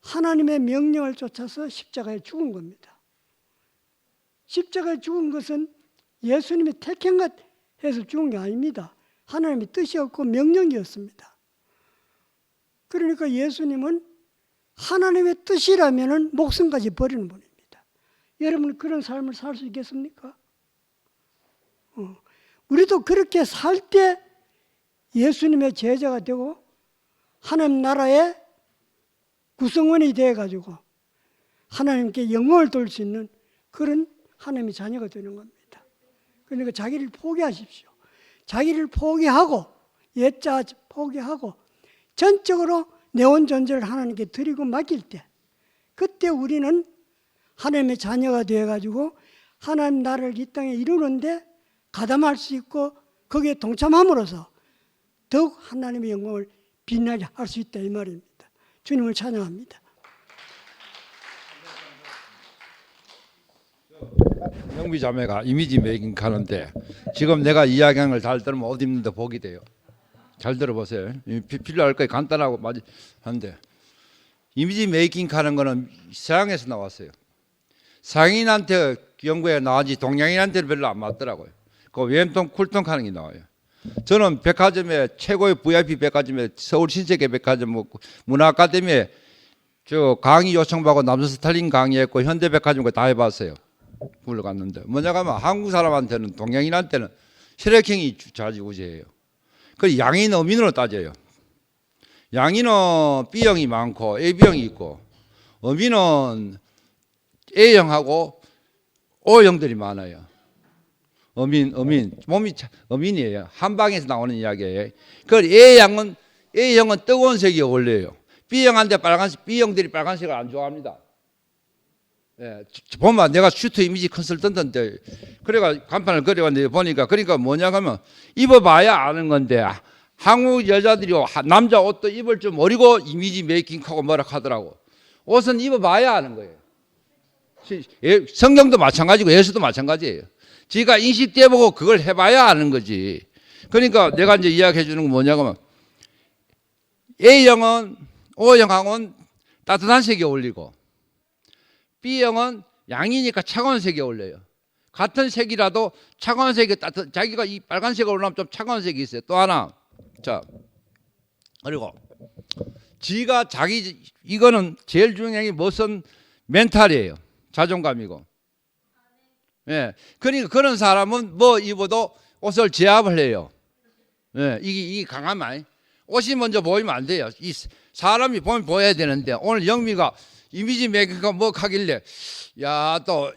하나님의 명령을 쫓아서 십자가에 죽은 겁니다. 십자가에 죽은 것은 예수님이 택한 것 해서 죽은 게 아닙니다. 하나님의 뜻이었고 명령이었습니다. 그러니까 예수님은 하나님의 뜻이라면 목숨까지 버리는 분입니다. 여러분 그런 삶을 살 수 있겠습니까? 우리도 그렇게 살 때 예수님의 제자가 되고 하나님 나라의 구성원이 되어가지고 하나님께 영광을 돌릴 수 있는 그런 하나님의 자녀가 되는 겁니다. 그러니까 자기를 포기하십시오. 자기를 포기하고 옛자 포기하고 전적으로 내 온 존재를 하나님께 드리고 맡길 때 그때 우리는 하나님의 자녀가 되어가지고 하나님 나라를 이 땅에 이루는데 가담할 수 있고 거기에 동참함으로써 더욱 하나님의 영광을 빛나게 할 수 있다 이 말입니다. 주님을 찬양합니다. 영비 자매가 이미지 메이킹 하는데 지금 내가 이야기하는 걸 잘 들으면 어디 있는데 복이 돼요. 잘 들어보세요. 필요할 거에 간단하고 맞이 한데 이미지 메이킹 하는 거는 서양에서 나왔어요. 서양인한테 연구에 나왔지 동양인한테는 별로 안 맞더라고요. 그 왼통 쿨통 하는 게 나와요. 저는 백화점에 최고의 VIP 백화점에 서울 신세계 백화점 문화 아카데미에 저 강의 요청받고 남선 스타일링 강의했고 현대백화점 거 다 해봤어요. 불러갔는데 뭐냐면 한국 사람한테는 동양인한테는 혈액형이 좌지우지예요. 그 양인 어민으로 따져요. 양인은 B형이 많고 AB형이 있고 어민은 A형하고 O형들이 많아요. 어민 몸이 어민이에요. 한방에서 나오는 이야기예요. 그 A형은 뜨거운 색이 어울려요. B형한테 빨간색, B형들이 빨간색을 안 좋아합니다. 예, 보면 내가 슈트 이미지 컨설턴트인데 그래가 간판을 그려봤는데 보니까 그러니까 뭐냐 하면 입어봐야 아는 건데 한국 여자들이 남자 옷도 입을 줄 모르고 이미지 메이킹하고 뭐라 하더라고. 옷은 입어봐야 아는 거예요. 성경도 마찬가지고 예수도 마찬가지예요. 지가 인식돼 보고 그걸 해봐야 아는 거지. 그러니까 내가 이제 이야기해 주는 건 뭐냐면 A형은 O형하고는 따뜻한 색이 어울리고 B형은 양이니까 차가운 색이 어울려요. 같은 색이라도 차가운 색이 자기가 이 빨간색을 올라면 좀 차가운 색이 있어요. 또 하나, 자 그리고 지가 자기 이거는 제일 중요한 게 무슨 멘탈이에요. 자존감이고. 예, 그러니까 그런 사람은 뭐 입어도 옷을 제압을 해요. 예, 이게 강하면 옷이 먼저 보이면 안 돼요. 이 사람이 보면 보여야 되는데 오늘 영미가 이미지 메이킹가 뭐 하길래 야 또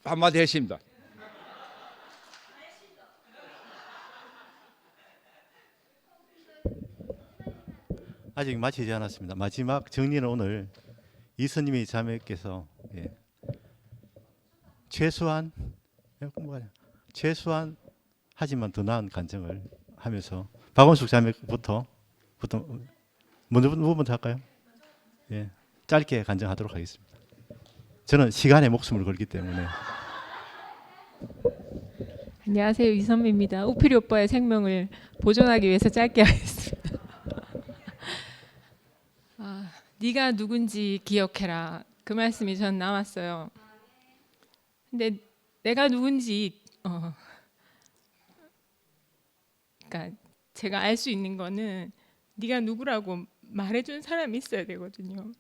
한마디 했습니다. 아직 마치지 않았습니다. 마지막 정리는 오늘 이스님이 자매께서 최소한 하지만 더 나은 간증을 하면서 박원숙 자매부터 누구부터 할까요? 예, 짧게 간증하도록 하겠습니다. 저는 시간에 목숨을 걸기 때문에. 안녕하세요, 이선미입니다. 우필이 오빠의 생명을 보존하기 위해서 짧게 하겠습니다. 네가 누군지 기억해라. 그 말씀이 전 남았어요. 근데 내가 누군지 그러니까 제가 알 수 있는 거는 네가 누구라고 말해준 사람이 있어야 되거든요.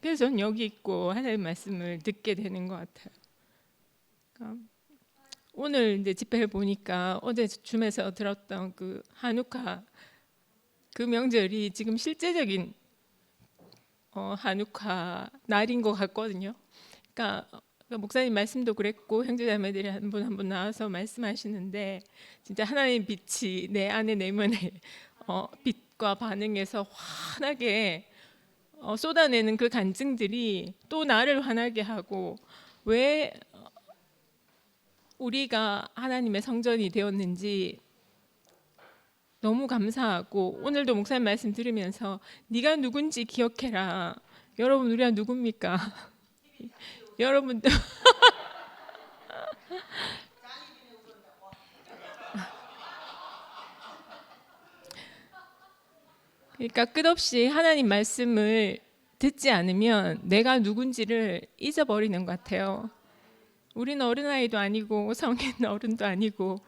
그래서 전 여기 있고 하나님 말씀을 듣게 되는 것 같아요. 그러니까 오늘 이제 집회를 보니까 어제 줌에서 들었던 그 한우카 그 명절이 지금 실제적인 한우카 날인 것 같거든요. 그러니까 목사님 말씀도 그랬고 형제자매들이 한 분 한 분 나와서 말씀하시는데 진짜 하나님 빛이 내 안에 내면에 빛과 반응해서 환하게 쏟아내는 그 간증들이 또 나를 환하게 하고 왜 우리가 하나님의 성전이 되었는지 너무 감사하고 오늘도 목사님 말씀 들으면서 네가 누군지 기억해라. 여러분 우리가 누굽니까? 여러분들 그러니까 끝없이 하나님 말씀을 듣지 않으면 내가 누군지를 잊어버리는 것 같아요. 우리는 어린아이도 아니고 성인 어른도 아니고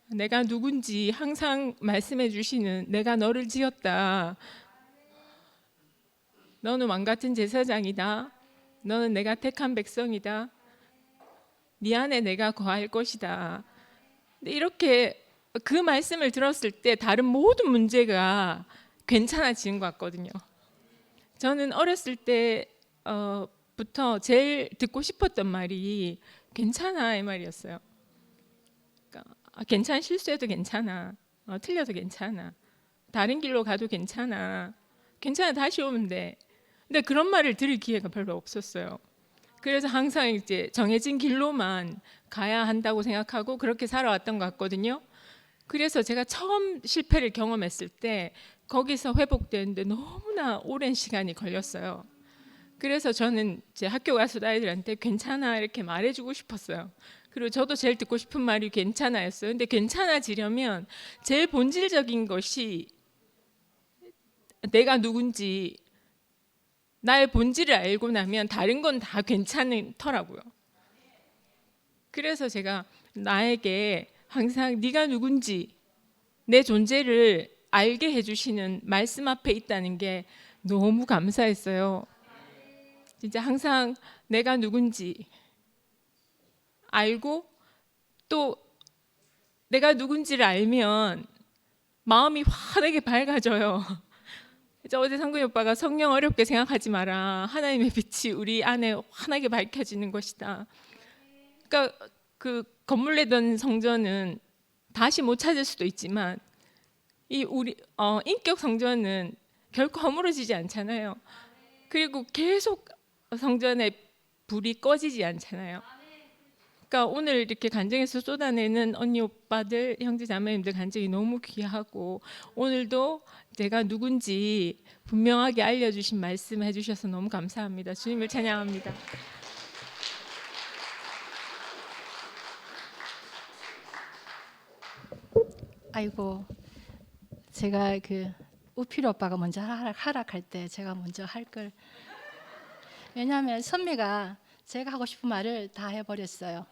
내가 누군지 항상 말씀해 주시는 내가 너를 지었다. 너는 왕같은 제사장이다. 너는 내가 택한 백성이다. 네 안에 내가 거할 것이다. 근데 이렇게 그 말씀을 들었을 때 다른 모든 문제가 괜찮아지는 것 같거든요. 저는 어렸을 때부터 제일 듣고 싶었던 말이 괜찮아 이 말이었어요. 그러니까 괜찮아, 실수해도 괜찮아, 틀려도 괜찮아, 다른 길로 가도 괜찮아, 괜찮아 다시 오면 돼. 근데 그런 말을 들을 기회가 별로 없었어요. 그래서 항상 이제 정해진 길로만 가야 한다고 생각하고 그렇게 살아왔던 것 같거든요. 그래서 제가 처음 실패를 경험했을 때 거기서 회복되는데 너무나 오랜 시간이 걸렸어요. 그래서 저는 이제 학교 가서 아이들한테 괜찮아 이렇게 말해주고 싶었어요. 그리고 저도 제일 듣고 싶은 말이 괜찮아였어요. 근데 괜찮아지려면 제일 본질적인 것이 내가 누군지 나의 본질을 알고 나면 다른 건 다 괜찮더라고요. 그래서 제가 나에게 항상 네가 누군지 내 존재를 알게 해주시는 말씀 앞에 있다는 게 너무 감사했어요. 진짜 항상 내가 누군지 알고 또 내가 누군지를 알면 마음이 환하게 밝아져요. 어제 상근이 오빠가 성령 어렵게 생각하지 마라. 하나님의 빛이 우리 안에 환하게 밝혀지는 것이다. 그러니까 그 건물내던 성전은 다시 못 찾을 수도 있지만 이 우리 인격 성전은 결코 허물어지지 않잖아요. 그리고 계속 성전에 불이 꺼지지 않잖아요. 그러니까 오늘 이렇게 간증에서 쏟아내는 언니 오빠들 형제 자매님들 간증이 너무 귀하고 오늘도 내가 누군지 분명하게 알려주신 말씀 해주셔서 너무 감사합니다. 주님을 찬양합니다. 아이고 제가 그 우필 오빠가 먼저 하락할 때 제가 먼저 할 걸. 왜냐하면 선미가 제가 하고 싶은 말을 다 해버렸어요.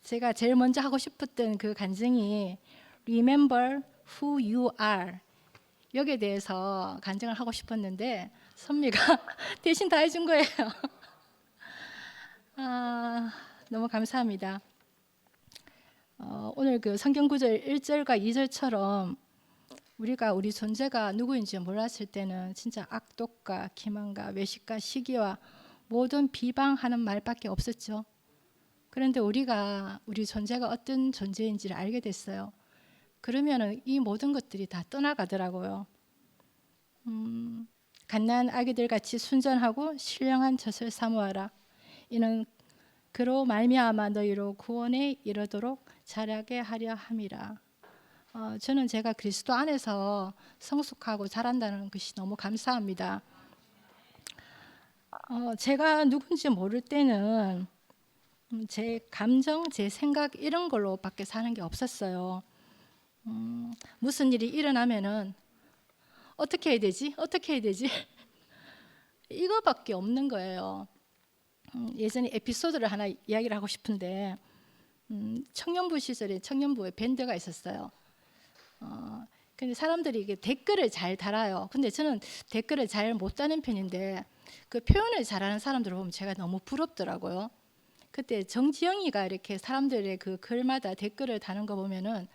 제가 제일 먼저 하고 싶었던 그 간증이 Remember who you are 여기에 대해서 간증을 하고 싶었는데 선미가 대신 다 해준 거예요. 너무 감사합니다. 오늘 그 성경 구절 1절과 2절처럼 우리가 우리 존재가 누구인지 몰랐을 때는 진짜 악독과 기만과 외식과 시기와 모든 비방하는 말밖에 없었죠. 그런데 우리가 우리 존재가 어떤 존재인지를 알게 됐어요. 그러면은 이 모든 것들이 다 떠나가더라고요. 갓난 아기들 같이 순전하고 신령한 젖을 사모하라. 이는 그로 말미암아 너희로 구원에 이르도록 자라게 하려 함이라. 저는 제가 그리스도 안에서 성숙하고 자란다는 것이 너무 감사합니다. 제가 누군지 모를 때는 제 감정, 제 생각 이런 걸로밖에 사는 게 없었어요. 무슨 일이 일어나면은 어떻게 해야 되지? 어떻게 해야 되지? 이거밖에 없는 거예요. 예전에 에피소드를 하나 이야기를 하고 싶은데 청년부 시절에 청년부에 밴드가 있었어요. 근데 사람들이 이게 댓글을 잘 달아요. 근데 저는 댓글을 잘 못 다는 편인데 그 표현을 잘하는 사람들을 보면 제가 너무 부럽더라고요. 그때 정지영이가 이렇게 사람들의 그 글마다 댓글을 다는 거 보면은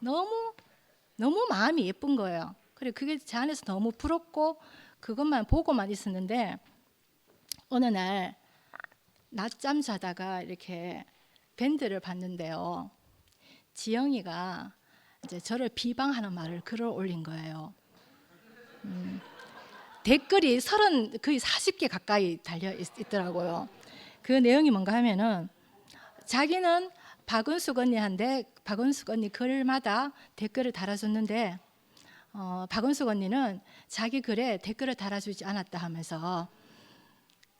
너무 마음이 예쁜 거예요. 그래 그게 제 안에서 너무 부럽고 그것만 보고만 있었는데 어느 날 낮잠 자다가 이렇게 밴드를 봤는데요. 지영이가 이제 저를 비방하는 말을 글을 올린 거예요. 댓글이 거의 40개 가까이 달려 있더라고요. 그 내용이 뭔가 하면은 자기는 박은숙 언니한테 박은숙 언니 글마다 댓글을 달아줬는데 박은숙 언니는 자기 글에 댓글을 달아주지 않았다 하면서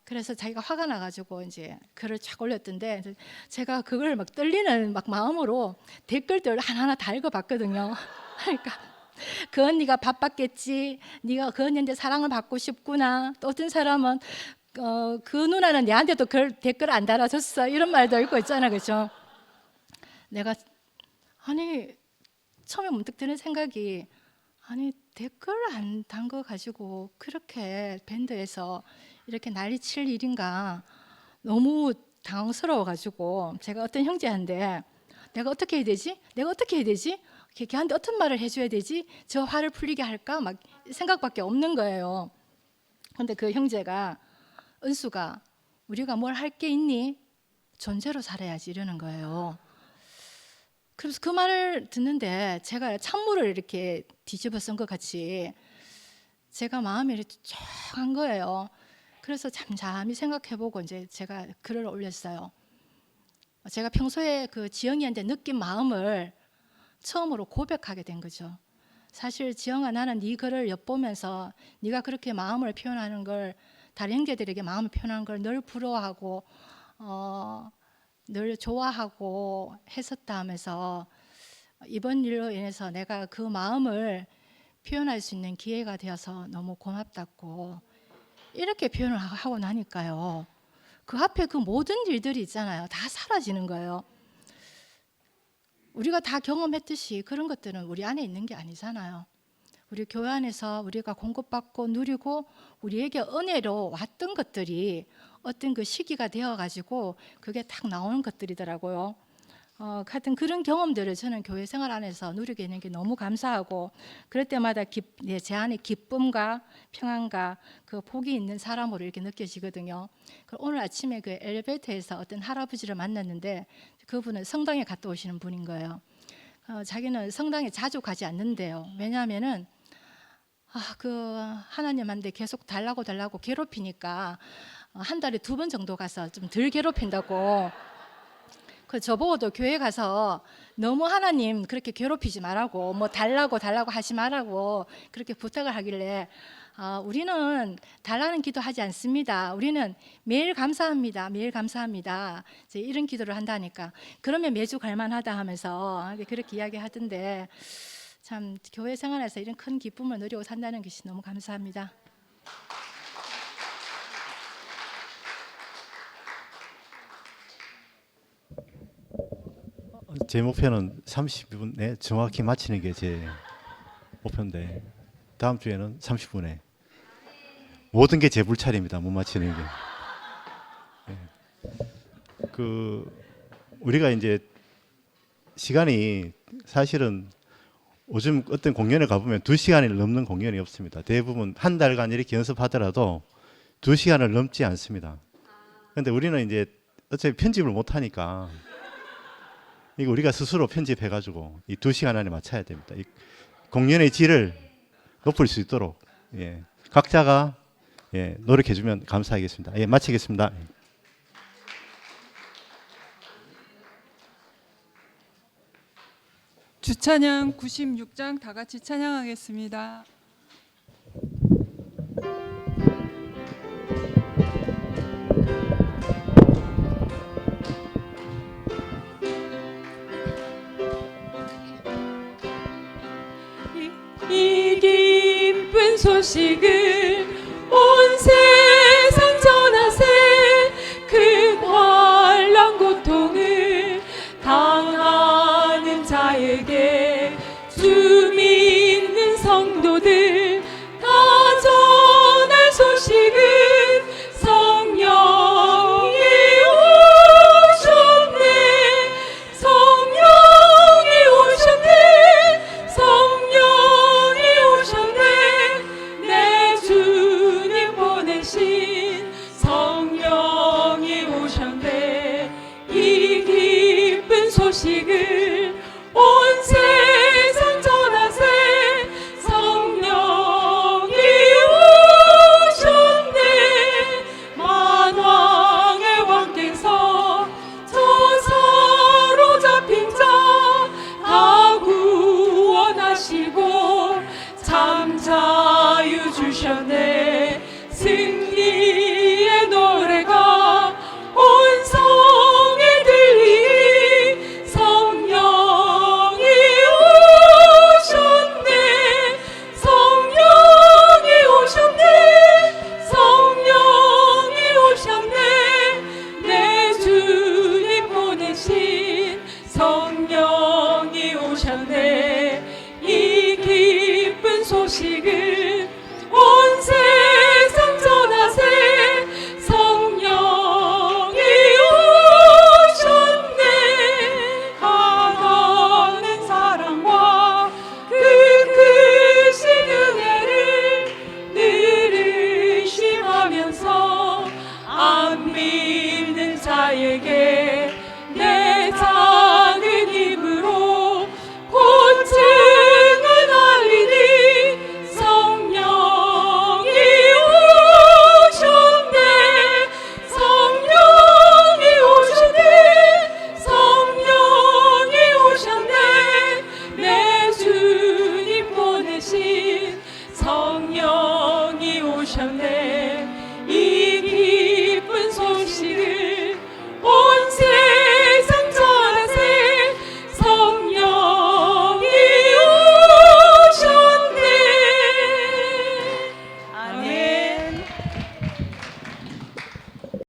그래서 자기가 화가 나가지고 이제 글을 쫙 올렸던데 제가 그걸 막 떨리는 막 마음으로 댓글들 하나하나 다 읽어봤거든요. 그러니까 그 언니가 바빴겠지. 네가 그 언니한테 사랑을 받고 싶구나. 또 어떤 사람은 그 누나는 내한테도 댓글 안 달아줬어. 이런 말도 읽고 있잖아, 그렇죠? 내가 처음에 문득 드는 생각이 댓글 안 단 거 가지고 그렇게 밴드에서 이렇게 난리 칠 일인가 너무 당황스러워가지고 제가 어떤 형제한테 내가 어떻게 해야 되지? 내가 어떻게 해야 되지? 걔한테 어떤 말을 해줘야 되지? 저 화를 풀리게 할까? 막 생각밖에 없는 거예요. 근데 그 형제가 은수가 우리가 뭘 할 게 있니? 존재로 살아야지 이러는 거예요. 그래서 그 말을 듣는데 제가 찬물을 이렇게 뒤집어 쓴 것 같이 제가 마음이 이렇게 쫙한 거예요. 그래서 잠잠히 생각해보고 이제 제가 글을 올렸어요. 제가 평소에 그 지영이한테 느낀 마음을 처음으로 고백하게 된 거죠. 사실 지영아, 나는 네 글을 엿보면서 네가 그렇게 마음을 표현하는 걸 다른 형제들에게 마음을 표현하는 걸 늘 부러워하고 늘 좋아하고 했었다 하면서 이번 일로 인해서 내가 그 마음을 표현할 수 있는 기회가 되어서 너무 고맙다고 이렇게 표현을 하고 나니까요. 그 앞에 그 모든 일들이 있잖아요. 다 사라지는 거예요. 우리가 다 경험했듯이 그런 것들은 우리 안에 있는 게 아니잖아요. 우리 교회 안에서 우리가 공급받고 누리고 우리에게 은혜로 왔던 것들이 어떤 그 시기가 되어가지고 그게 딱 나오는 것들이더라고요. 하여튼 그런 경험들을 저는 교회 생활 안에서 누리게 되는 게 너무 감사하고 그럴 때마다 제 안에 기쁨과 평안과 그 복이 있는 사람으로 이렇게 느껴지거든요. 오늘 아침에 그 엘리베이터에서 어떤 할아버지를 만났는데 그분은 성당에 갔다 오시는 분인 거예요. 자기는 성당에 자주 가지 않는데요. 왜냐하면은 그 하나님한테 계속 달라고 괴롭히니까 한 달에 2번 정도 가서 좀 덜 괴롭힌다고. 그 저보고도 교회 가서 너무 하나님 그렇게 괴롭히지 말라고 뭐 달라고 하지 말라고 그렇게 부탁을 하길래 우리는 달라는 기도하지 않습니다. 우리는 매일 감사합니다. 매일 감사합니다. 이제 이런 기도를 한다니까 그러면 매주 갈만하다 하면서 그렇게 이야기하던데 참 교회 생활에서 이런 큰 기쁨을 누리고 산다는 것이 너무 감사합니다. 제 목표는 30분에 정확히 마치는 게 제 목표인데 다음 주에는 30분에 모든 게 제 불찰입니다. 못 마치는 게. 그 우리가 이제 시간이 사실은 요즘 어떤 공연에 가보면 2시간을 넘는 공연이 없습니다. 대부분 한 달간 이렇게 연습하더라도 2시간을 넘지 않습니다. 그런데 우리는 이제 어차피 편집을 못하니까 이거 우리가 스스로 편집해가지고 이 2시간 안에 맞춰야 됩니다. 이 공연의 질을 높일 수 있도록 예, 각자가 예, 노력해주면 감사하겠습니다. 예, 마치겠습니다. 주찬양 96장 다 같이 찬양하겠습니다. 이 기쁜 소식을